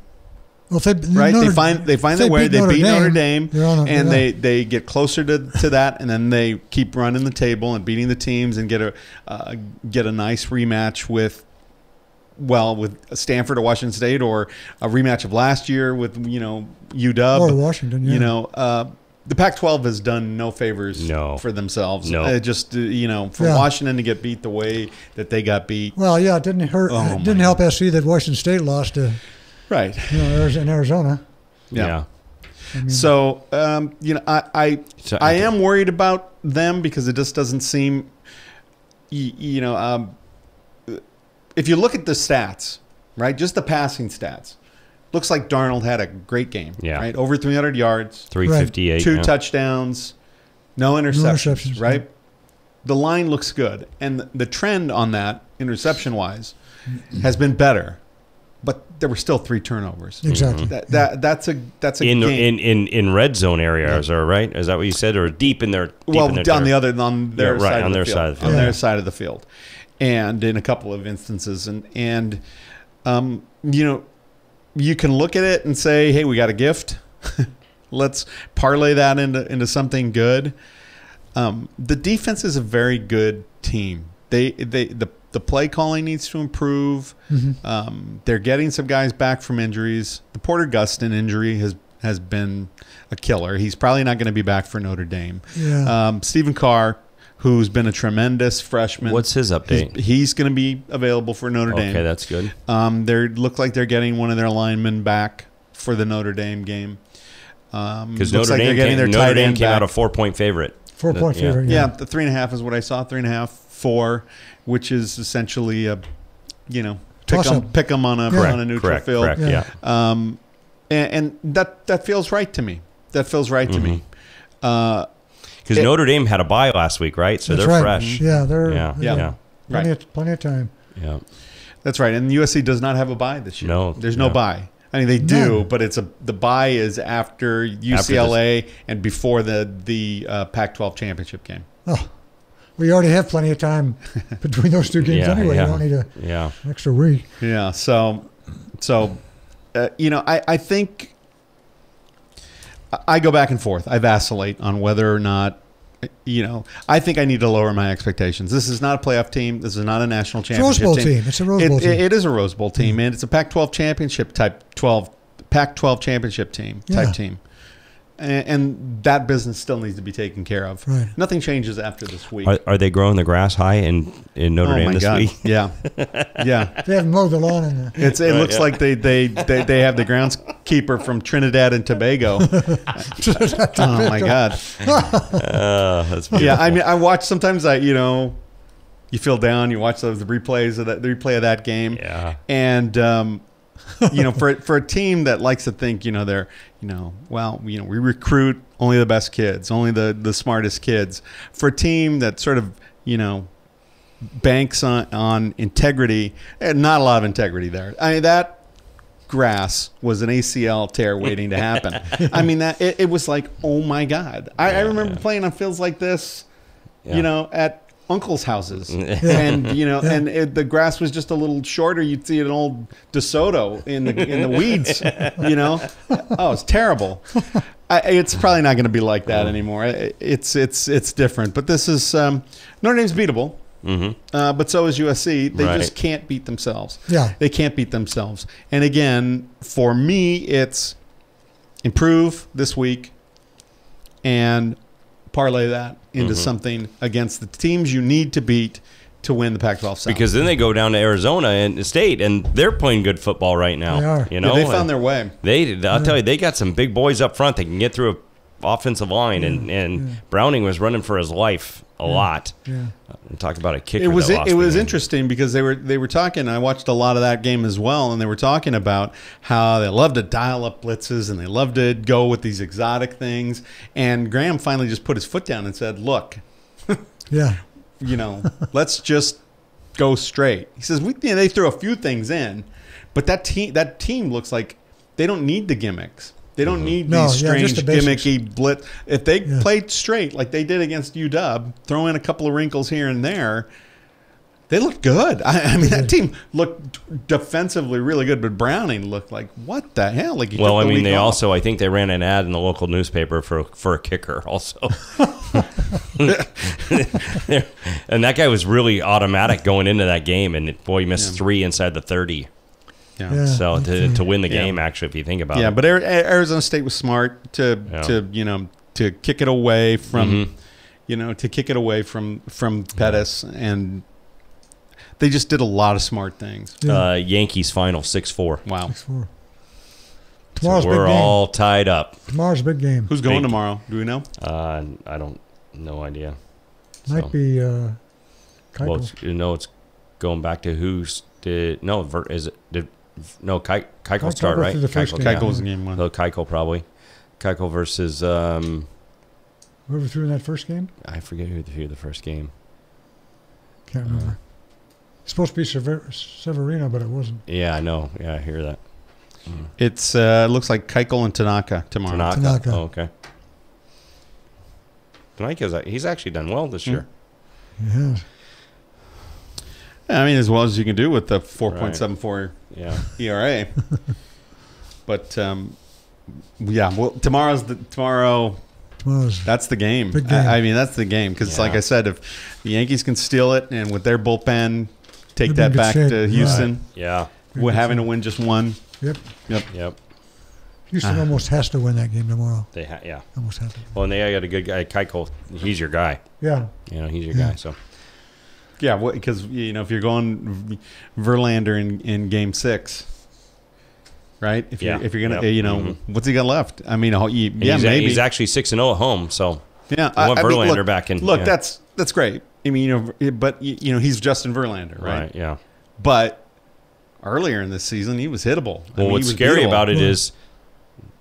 Well, they find their way. They beat Notre Dame, and yeah. they get closer to that, and then they keep running the table and beating the teams and get a nice rematch with Stanford or Washington State, or a rematch of last year with UW or Washington. Yeah. The Pac-12 has done no favors for themselves. No. For Washington to get beat the way that they got beat. Well, yeah, it didn't hurt. It didn't help SC that Washington State lost to. Right. In Arizona. Yeah. I mean, so, I am worried about them because it just doesn't seem, if you look at the stats, right, just the passing stats, looks like Darnold had a great game. Yeah. Right. Over 300 yards. 358. 2 touchdowns. No interceptions. Right. Yeah. The line looks good. And the trend on that, interception-wise, has been better. But there were still 3 turnovers. Exactly. That's a game. In red zone areas, or right? Is that what you said? Or deep in their on their side their side of the field, and in a couple of instances, and you can look at it and say, hey, we got a gift. Let's parlay that into something good. The defense is a very good team. The play calling needs to improve. Mm-hmm. They're getting some guys back from injuries. The Porter Gustin injury has been a killer. He's probably not going to be back for Notre Dame. Yeah. Stephen Carr, who's been a tremendous freshman. What's his update? He's going to be available for Notre Dame. Okay, that's good. They look like they're getting one of their linemen back for the Notre Dame game. Because Notre Dame came out a 4-point favorite. 4-point favorite. Yeah, the 3.5 is what I saw. 3.5, 4, which is essentially a, pick them on a neutral field. Correct. Yeah. And that feels right to me. To me. Because Notre Dame had a bye last week, right? So they're fresh. Yeah, they're plenty of time. Yeah, that's right. And USC does not have a bye this year. No, there's no bye. I mean, they do, but the bye is after UCLA and before the Pac-12 championship game. Oh, we already have plenty of time between those 2 games anyway. You don't need an extra week. Yeah. So I think I go back and forth. I vacillate on whether or not. I think I need to lower my expectations. This is not a playoff team. This is not a national championship team. It's a Rose Bowl team. It is a Rose Bowl team, and it's a Pac-12 championship Pac-12 championship team type team. And that business still needs to be taken care of. Right. Nothing changes after this week. Are they growing the grass high in Notre Dame this week? Yeah. They haven't mowed the lawn in there. It looks like they have the groundskeeper from Trinidad and Tobago. Oh my God. That's beautiful. Yeah, I mean, I watch sometimes. You feel down. You watch the replay of that game. Yeah. And for a team that likes to think, they're, we recruit only the best kids, only the smartest kids. For a team that sort of, banks on integrity, not a lot of integrity there. I mean, that grass was an ACL tear waiting to happen. I mean, that it was like, oh my God. I remember playing on fields like this, at uncles' houses, and and the grass was just a little shorter. You'd see an old DeSoto in the weeds. Oh, it's terrible. It's probably not going to be like that anymore. It's different. But this is Notre Dame's beatable. Mm-hmm. But so is USC. They just can't beat themselves. Yeah, they can't beat themselves. And again, for me, it's improve this week and parlay that into something against the teams you need to beat to win the Pac-12 South. Because then they go down to Arizona and State, and they're playing good football right now. They are. You know, they found their way. I'll tell you, they got some big boys up front that can get through an offensive line, and Browning was running for his life a lot. Yeah. Talk about a kicker. It was game. interesting because they were talking. I watched a lot of that game as well, and they were talking about how they love to dial up blitzes and they love to go with these exotic things. And Graham finally just put his foot down and said, "Look, Yeah. you know, let's just go straight." He says they threw a few things in, but that team looks like they don't need the gimmicks. They don't need these strange, gimmicky blitz. If they played straight like they did against UW, throw in a couple of wrinkles here and there, they looked good. I mean, that team looked defensively really good, but Browning looked like, what the hell? Like, well, I mean, I think they ran an ad in the local newspaper for a kicker also. And that guy was really automatic going into that game, and boy, he missed 3 inside the 30. Yeah. So to win the game, actually, if you think about it. Yeah, but Arizona State was smart to kick it away from, to kick it away from Pettis, and they just did a lot of smart things. Yeah. Yankees final 6-4. Wow. 6-4. Tomorrow's we're all tied up. Tomorrow's a big game. Who's going tomorrow? Do we know? I don't. No idea. Might be Keuchel. Well, it's going back to who's did. No, is it did. No, Keuchel start, right? Keuchel was in game 1. So Keuchel probably. Keuchel versus whoever threw in that first game? I forget who threw the first game. Can't remember. It's supposed to be Severino, but it wasn't. Yeah, I know. Yeah, I hear that. It's looks like Keuchel and Tanaka tomorrow. Tanaka. Oh, okay. He's actually done well this year. Yeah. I mean, as well as you can do with the 4.74 ERA. But tomorrow's that's the game. Big game. I mean, that's the game because, like I said, if the Yankees can steal it and with their bullpen take that back to Houston, we're having to win just one. Yep. Houston almost has to win that game tomorrow. They almost have to. Well, and they got a good guy, Keuchel. He's your guy. Yeah. He's your guy. So. Yeah, because if you're going Verlander in Game 6, right? If you're gonna, what's he got left? I mean, maybe he's actually 6-0 at home. So I want Verlander back in. Look, that's great. I mean, but he's Justin Verlander, right? Right. Yeah. But earlier in this season, he was hittable. Well, what's scary about it is,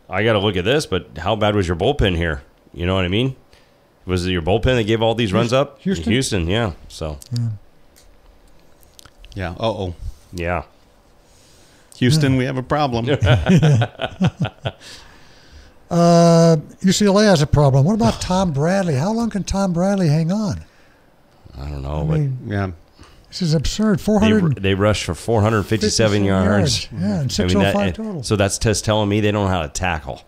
I got to look at this, but how bad was your bullpen here? You know what I mean? Was it your bullpen that gave all these runs up? Houston, yeah. So. Yeah. Yeah. Houston, we have a problem. UCLA has a problem. What about Tom Bradley? How long can Tom Bradley hang on? I don't know. This is absurd. 400. They rushed for 457 yards. Yeah, and 605 total. So that's just telling me they don't know how to tackle.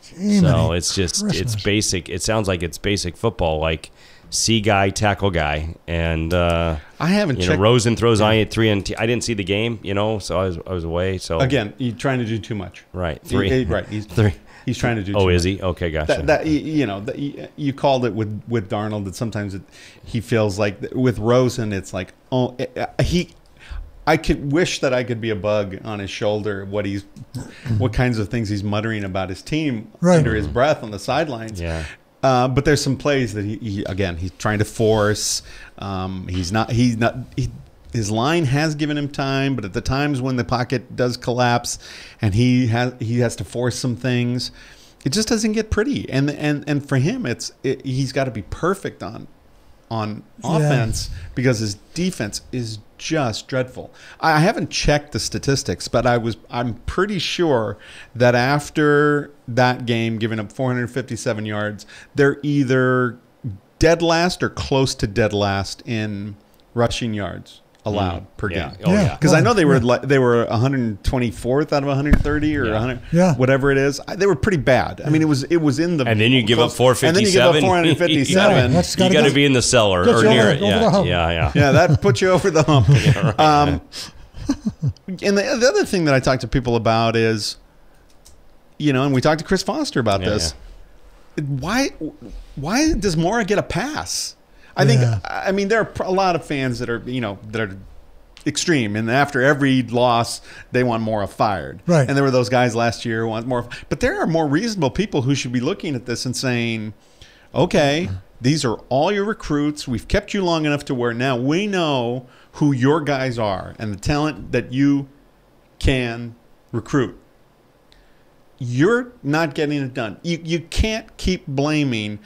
So it's just it's basic. It sounds like it's basic football, like see guy, tackle guy, and I haven't checked. Rosen throws 3 and I didn't see the game, so I was away. So again, you're trying to do too much. Right, 3. Right, he's 3. He's trying to do. Oh, too is much. he? Okay, gotcha. You called it with Darnold that sometimes he feels like with Rosen, it's like I could wish that I could be a bug on his shoulder. What kinds of things he's muttering about his team under his breath on the sidelines. Yeah. But there's some plays that he's trying to force. His line has given him time, but at the times when the pocket does collapse, and he has to force some things, it just doesn't get pretty. And for him, he's got to be perfect on offense because his defense is just dreadful. I haven't checked the statistics, but I'm pretty sure that after that game, giving up 457 yards, they're either dead last or close to dead last in rushing yards allowed per game. Because I know they were 124th out of 130 or 100, whatever it is. They were pretty bad. I mean, it was in the. And then you give up 457. And then you give up 457. You got to be in the cellar or near it. Yeah. That puts you over the hump. And the other thing that I talk to people about is, and we talked to Chris Foster about this. Why does Mora get a pass? I think. I mean, there are a lot of fans that are extreme, and after every loss, they want Mora fired. Right. And there were those guys last year who want more. But there are more reasonable people who should be looking at this and saying, okay, these are all your recruits. We've kept you long enough to where now we know who your guys are and the talent that you can recruit. You're not getting it done. You can't keep blaming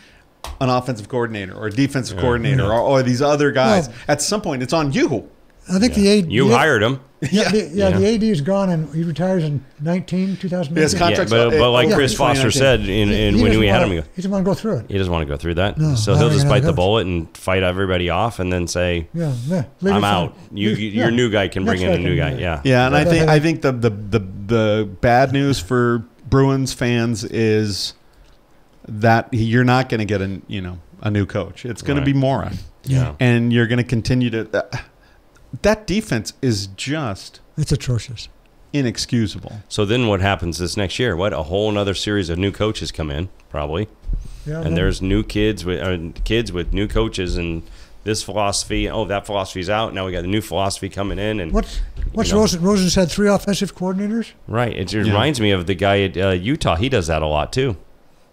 an offensive coordinator or a defensive coordinator or these other guys. Well, at some point, it's on you. I think the AD... You hired him. The AD is gone, and he retires in 2019. His contract's but like Chris Foster said when we had him, he doesn't want to go through it. He doesn't want to go through that. No, so he'll just bite the bullet and fight everybody off and then say, I'm out. Your new guy can bring in a new guy. Yeah, and I think the bad news for Bruins fans is that you're not going to get a new coach. It's going to be Mora. Yeah. And you're going to continue to... that defense is just... It's atrocious. Inexcusable. So then what happens this next year? A whole other series of new coaches come in, probably. Yeah, and there's new kids with new coaches and this philosophy. Oh, that philosophy's out. Now we got the new philosophy coming in. And what's Rosen's had 3 offensive coordinators? Right. It reminds me of the guy at Utah. He does that a lot, too.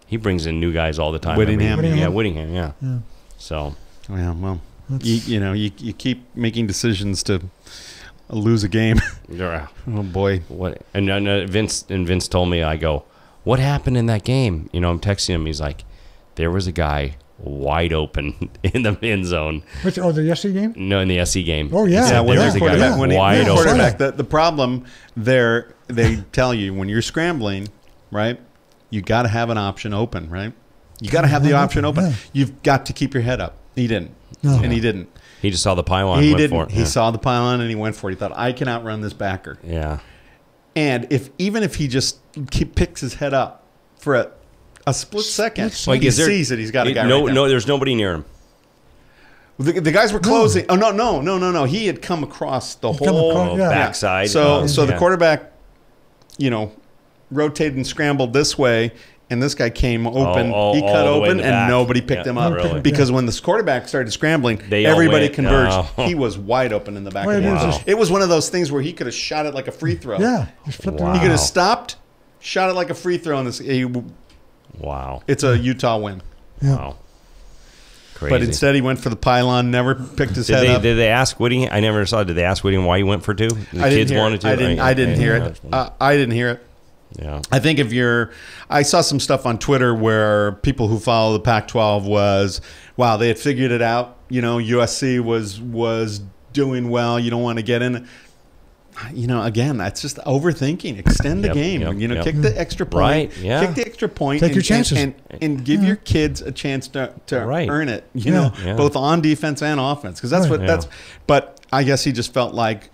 He brings in new guys all the time. Whittingham. Yeah, Whittingham, yeah. So. Yeah, well, you keep making decisions to lose a game. Oh, boy. What? And Vince told me, I go, what happened in that game? I'm texting him. He's like, there was a guy wide open in the end zone. The SC game? No, in the SC game. Oh, yeah. There was a guy wide open. The problem there, they tell you when you're scrambling, right, you got to have an option open, right? You got to have the option open. Yeah. You've got to keep your head up. He didn't. No. And he didn't. He just saw the pylon. He saw the pylon and he went for it. He thought, I can outrun this backer. Yeah. And even if he just picks his head up for a split second, he sees that he's got a guy right there. No, there's nobody near him. The guys were closing. No. Oh, no. He had come across the whole backside. So the quarterback, rotated and scrambled this way. And this guy came open. He cut open, and nobody picked him up. Really. Because when this quarterback started scrambling, everybody converged. He was wide open in the back of the end. It was one of those things where he could have shot it like a free throw. Yeah. He could have stopped, shot it like a free throw. Wow. It's a Utah win. Yeah. Wow. Crazy. But instead, he went for the pylon, never picked his head up. Did they ask Whittingham? I never saw. Did they ask Whittingham why he went for 2? The kids wanted to. I didn't hear it. I didn't hear it. Yeah, I think I saw some stuff on Twitter where people who follow the Pac-12 wow, they had figured it out. USC was doing well. You don't want to get in. Again, that's just overtoverthinking. Extend the game. Kick the extra point. Right. Yeah. Kick the extra point. Take your chances and give your kids a chance to earn it. Both on defense and offense, because that's what that's. But I guess he just felt like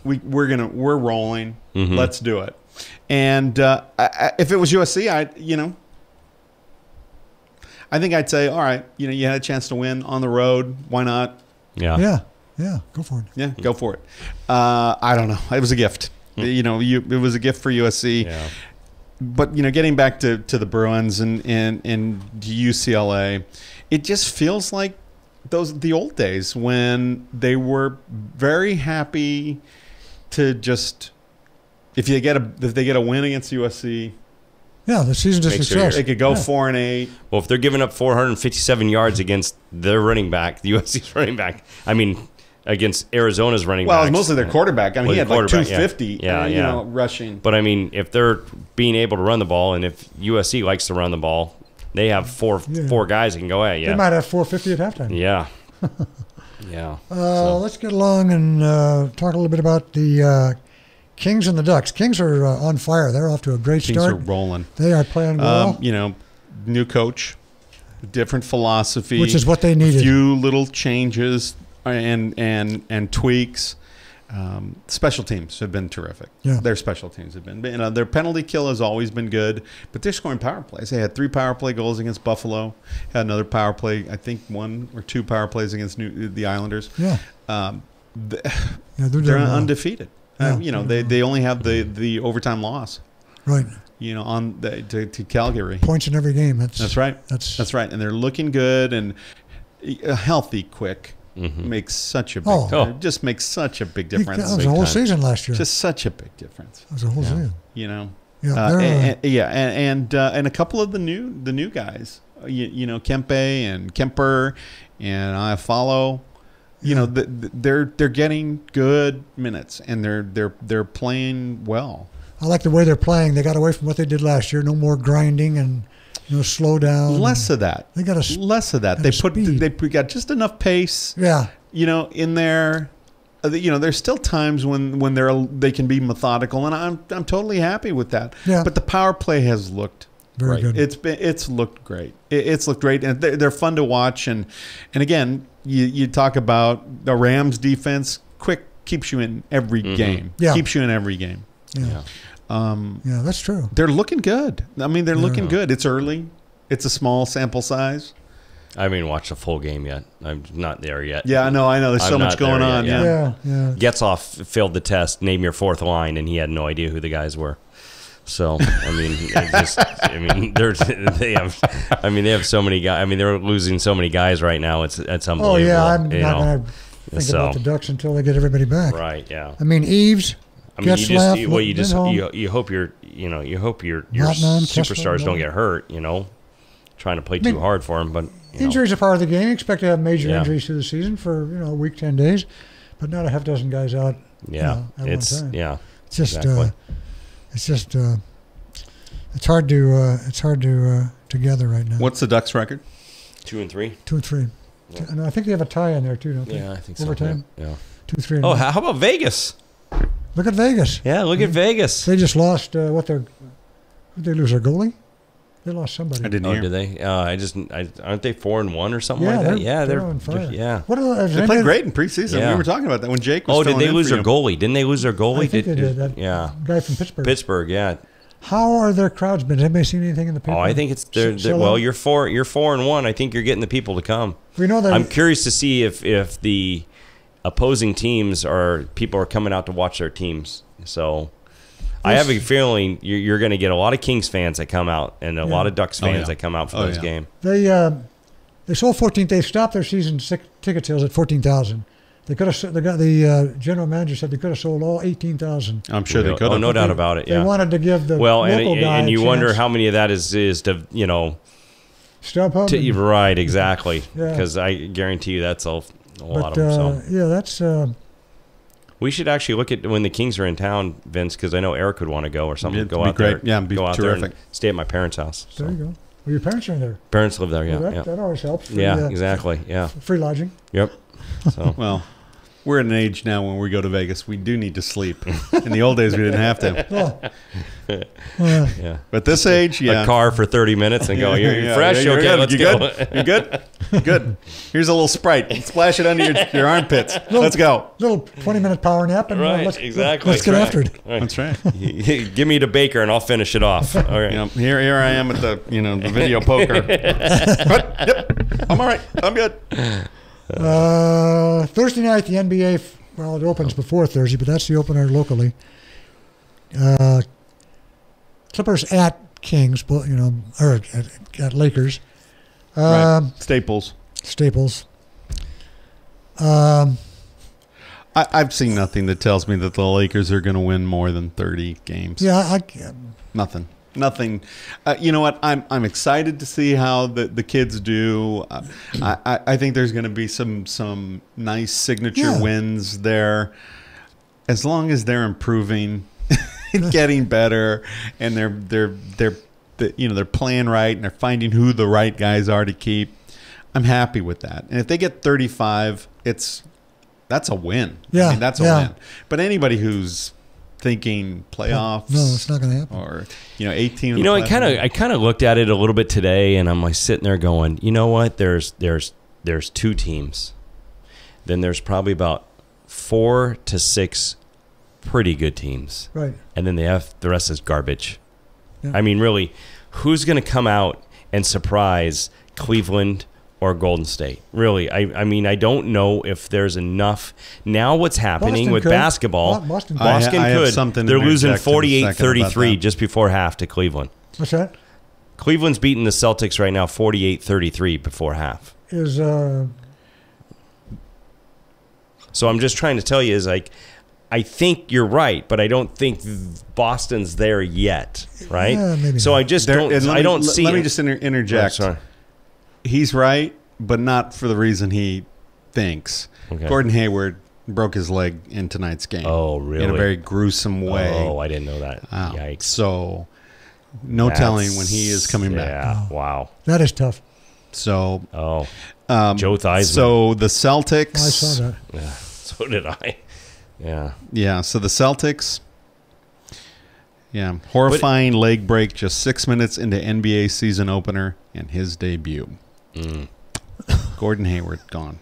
we're rolling. Mm-hmm. Let's do it. And if it was USC, I think I'd say, all right, you had a chance to win on the road. Why not? Yeah. Go for it. Yeah, go for it. I don't know. It was a gift. It was a gift for USC. Yeah. But getting back to the Bruins and UCLA, it just feels like the old days when they were very happy to just. If they get a win against USC, the season's a success. They could go 4-8. Well, if they're giving up 457 yards against their running back, the USC's running back, against Arizona's running back. Well, it was mostly their quarterback. He had like 250 rushing. But, if they're being able to run the ball, and if USC likes to run the ball, they have four guys that can go at you. They might have 450 at halftime. Yeah. Yeah. Let's get along and talk a little bit about the Kings and the Ducks. Kings are on fire. They're off to a great start. Kings are rolling. They are playing well. New coach, different philosophy, which is what they needed. A few little changes and tweaks. Special teams have been terrific. Yeah. Their special teams have been. Their penalty kill has always been good, but they're scoring power plays. They had 3 power play goals against Buffalo. Had another power play, I think 1 or 2 power plays against the Islanders. Yeah. They're undefeated. They only have the overtime loss. Right. To Calgary. Points in every game. That's right. That's right. And they're looking good. And a healthy Quick makes such a big just makes such a big difference. That was a whole season last year. Just such a big difference. That was a whole season. You know. Yeah, and a couple of the new guys, you know, Kempe and Kemper and Iafallo, you know, they're getting good minutes and they're playing well. I like the way they're playing. They got away from what they did last year. No more grinding and slow down. Less of that. They got less of that. They got just enough pace. Yeah. You know, in there. You know, there's still times when they can be methodical, and I'm totally happy with that. Yeah. But the power play has looked very good. It's looked great. It's looked great, and they're fun to watch. And again, you talk about the Rams defense. Quick keeps you in every game. Yeah. Keeps you in every game. Yeah. Yeah, that's true. They're looking good. I mean, they're looking good. It's early. It's a small sample size. I haven't even watched a full game yet. I'm not there yet. Yeah, I know. There's so much going on. Yeah. Getzoff failed the test. Name your fourth line, and he had no idea who the guys were. So I mean, they have so many guys. I mean, they're losing so many guys right now. It's unbelievable. Oh yeah, I'm not going to think about the Ducks until they get everybody back. Right. Yeah. I mean, Eves. I mean, you hope your superstars don't get hurt. You know, trying to play too hard for them, but. Injuries are part of the game. Expect to have major injuries through the season for a week, 10 days, but not a half dozen guys out. Yeah, at one time. It's just it's hard to gather right now. What's the Ducks record? 2-3. 2-3. Yeah. And I think they have a tie in there too, don't they? Yeah, I think overtime. So. Yeah. 2-3. Oh, how about Vegas? Look at Vegas. Yeah, look at Vegas. They just lost. Who did they lose? Their goalie. They lost somebody. I didn't hear. Did they? Aren't they 4-1 or something like that? Yeah, they're on fire. Yeah. They played great in preseason. Yeah. We were talking about that when Jake was. Oh, did they lose their goalie? Didn't they lose their goalie? I think they did. That guy from Pittsburgh. Pittsburgh, yeah. How are their crowds been? Has anybody seen anything in the paper? Oh, I think it's well. You're 4-1. I think you're getting the people to come. We know that. I'm curious to see if the opposing teams people are coming out to watch their teams. So. I have a feeling you're going to get a lot of Kings fans that come out and a lot of Ducks fans that come out for those games. They sold 14. They stopped their season ticket sales at 14,000. They could have. The general manager said they could have sold all 18,000. I'm sure they could have. Oh, no doubt about it. Yeah. They wanted to give the local guy and you a chance. wonder how many of that is to StubHub. Right, exactly. Yeah. Because I guarantee you that's a lot of them. So. Yeah, that's. We should actually look at when the Kings are in town, Vince, because I know Eric would want to go or something. It'd be great. Yeah, it'd be go out terrific. there and stay at my parents' house. There you go. Well, your parents are in there. Parents live there, yeah. Well, that always helps. Exactly. Yeah. Free lodging. Yep. So. Well, we're at an age now when we go to Vegas, we do need to sleep. In the old days, we didn't have to. Yeah. But this age, a car for 30 minutes and go, you're fresh, you're okay, good. let's go. You good? Good. Here's a little Sprite. Splash it under your armpits. Let's go. Little 20-minute power nap. And let's get after it. Right. That's right. Give me the baker and I'll finish it off. All right. Here I am at the video poker. But, yep, I'm all right. I'm good. Thursday night, the NBA, it opens before Thursday, but that's the opener locally. Clippers at Kings, or at Lakers. Right. Staples. I've seen nothing that tells me that the Lakers are going to win more than 30 games. Yeah, Nothing. You know what? I'm excited to see how the kids do. I think there's going to be some nice signature wins there, as long as they're improving, and getting better, and they're playing right and they're finding who the right guys are to keep. I'm happy with that. And if they get 35, that's a win. Yeah, I mean, that's a win. But anybody who's thinking playoffs, no, it's not going to happen. Or 18. I kind of looked at it a little bit today, and I'm like sitting there going, you know what? There's two teams. Then there's probably about 4 to 6 pretty good teams, right? And then the rest is garbage. Yeah. I mean, really, who's going to come out and surprise Cleveland or Golden State? Really, I mean, I don't know if there's enough. Now what's happening with basketball, Boston could. They're losing 48-33 just before half to Cleveland. What's that? Cleveland's beating the Celtics right now 48-33 before half. is So I'm just trying to tell you is like, I think you're right, but I don't think Boston's there yet, right? Yeah, maybe so not. I just don't. I don't see. Let me just interject. Oh, sorry. He's right, but not for the reason he thinks. Okay. Gordon Hayward broke his leg in tonight's game. Oh, really? In a very gruesome way. Oh, I didn't know that. Yikes. So, no telling when he is coming back. Yeah. Wow. That is tough. So, Joe Theismann. So the Celtics. I saw that. Yeah, so did I. Yeah. Yeah. So the Celtics. Yeah. Horrifying leg break just 6 minutes into NBA season opener and his debut. Gordon Hayward gone.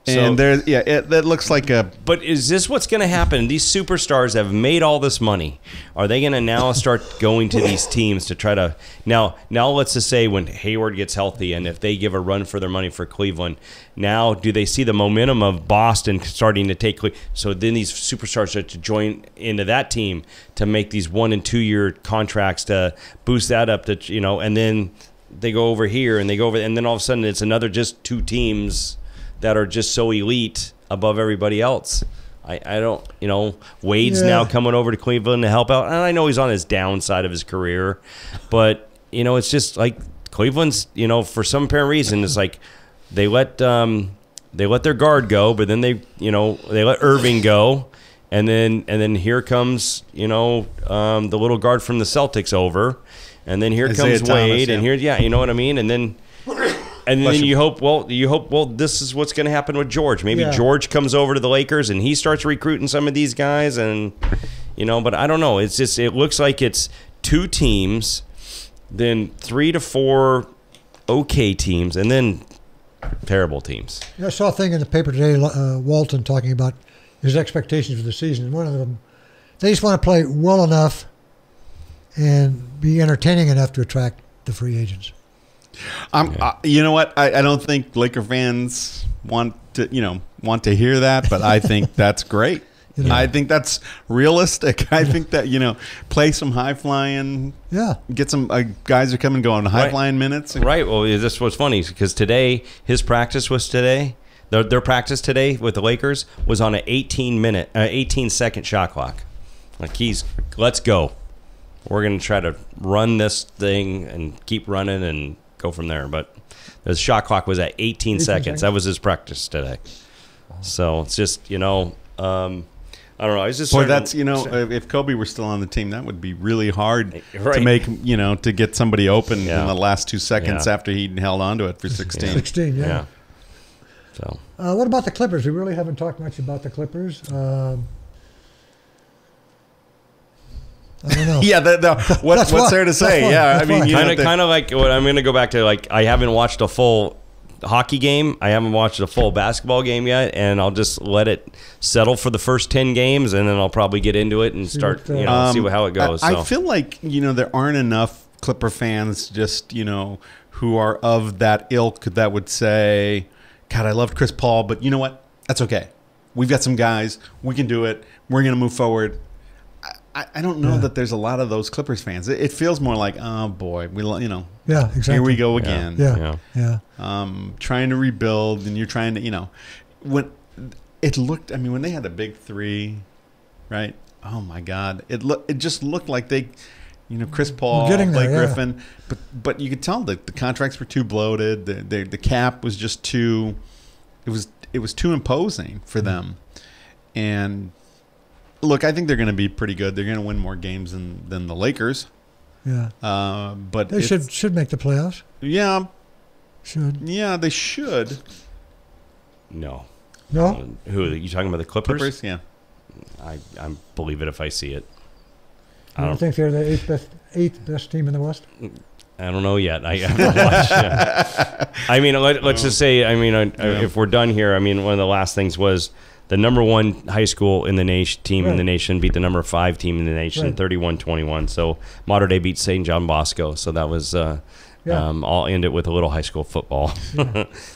And So- that looks like a. But is this what's going to happen? These superstars have made all this money. Are they going to now start going to these teams to try to now? Let's just say when Hayward gets healthy, and if they give a run for their money for Cleveland, now do they see the momentum of Boston starting to take? So then these superstars start to join into that team to make these 1 and 2 year contracts to boost that up to and then they go over here and they go over, and then all of a sudden it's another just 2 teams that are just so elite above everybody else. I don't, Wade's now coming over to Cleveland to help out. And I know he's on his downside of his career, but, it's just like Cleveland's, for some apparent reason, it's like they let their guard go, but then they let Irving go. And then here comes, the little guard from the Celtics over. And then here Isaiah comes Thomas, Wade. And here, you know what I mean? And then you hope, this is what's going to happen with George. Maybe George comes over to the Lakers and he starts recruiting some of these guys, and but I don't know. It's just, it looks like it's 2 teams, then 3 to 4 okay teams, and then terrible teams. I saw a thing in the paper today, Walton talking about his expectations for the season. And one of them, they just want to play well enough and be entertaining enough to attract the free agents. You know what? I don't think Laker fans want to hear that, but I think that's great. I think that's realistic. I think that play some high flying. Yeah, get some guys are coming going high flying minutes. Right. Well, this was funny because today his practice was today. Their practice today with the Lakers was on an 18-second shot clock. Like let's go. We're gonna try to run this thing and keep running and go from there. But the shot clock was at 18 seconds. That was his practice today. So it's just, I don't know. I was just that's if Kobe were still on the team, that would be really hard to make, to get somebody open in the last 2 seconds after he held on to it for 16. 16, yeah. So what about the Clippers? We really haven't talked much about the Clippers. I don't know. What's there to say? I mean, kind of like what I'm going to go back to. Like, I haven't watched a full hockey game. I haven't watched a full basketball game yet, and I'll just let it settle for the first 10 games, and then I'll probably get into it and start, see how it goes. I feel like there aren't enough Clipper fans, just who are of that ilk that would say, "God, I loved Chris Paul, but you know what? That's okay. We've got some guys. We can do it. We're going to move forward." I don't know that there's a lot of those Clippers fans. It feels more like, oh boy, yeah, exactly. Here we go again. Yeah. Trying to rebuild, and you're trying to, when it looked. I mean, when they had the big 3, right? Oh my God, it just looked like they, Chris Paul, Blake Griffin, but you could tell that the contracts were too bloated. The cap was just too. It was too imposing for them, and. Look, I think they're going to be pretty good. They're going to win more games than the Lakers. Yeah. But they should make the playoffs. Yeah. Should. Yeah, they should. No. Who are you talking about? The Clippers? Yeah. I believe it if I see it. I don't think they're the eighth best team in the West. I don't know yet. I haven't watched. I mean, let's just say. I mean, if we're done here, I mean, one of the last things was. The number 1 high school in the nation team in the nation beat the number 5 team in the nation 31-21. So Mater Dei beat St. John Bosco. So that was all ended with a little high school football.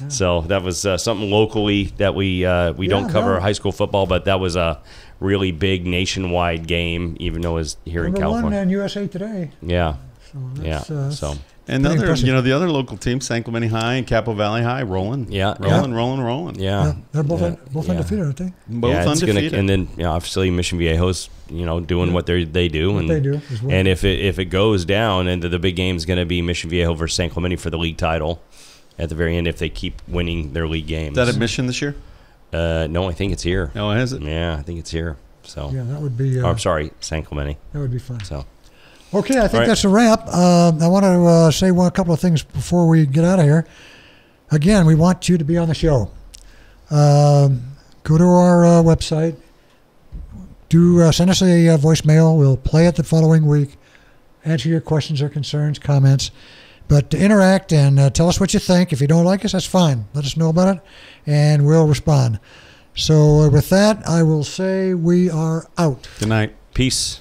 So that was something locally that we don't cover high school football, but that was a really big nationwide game, even though it was here in California. Number 1 on USA Today. Yeah. So And Pretty impressive. the other local teams, San Clemente High and Capo Valley High, rolling. Yeah. Rolling. Yeah. They're both undefeated, aren't they? Both it's undefeated. And then obviously Mission Viejo's doing what they do, What and they do as well. And if it goes down, and the big game is going to be Mission Viejo versus San Clemente for the league title at the very end if they keep winning their league games. Is that at Mission this year? No, I think it's here. Oh, has it? Yeah, I think it's here. So Yeah, that would be. I'm sorry, San Clemente. That would be fun. So Okay, I think right. that's a wrap. I want to say a couple of things before we get out of here. Again, we want you to be on the show. Go to our website. Send us a voicemail. We'll play it the following week. Answer your questions or concerns, comments. But to interact and tell us what you think. If you don't like us, that's fine. Let us know about it, and we'll respond. So with that, I will say we are out. Good night. peace.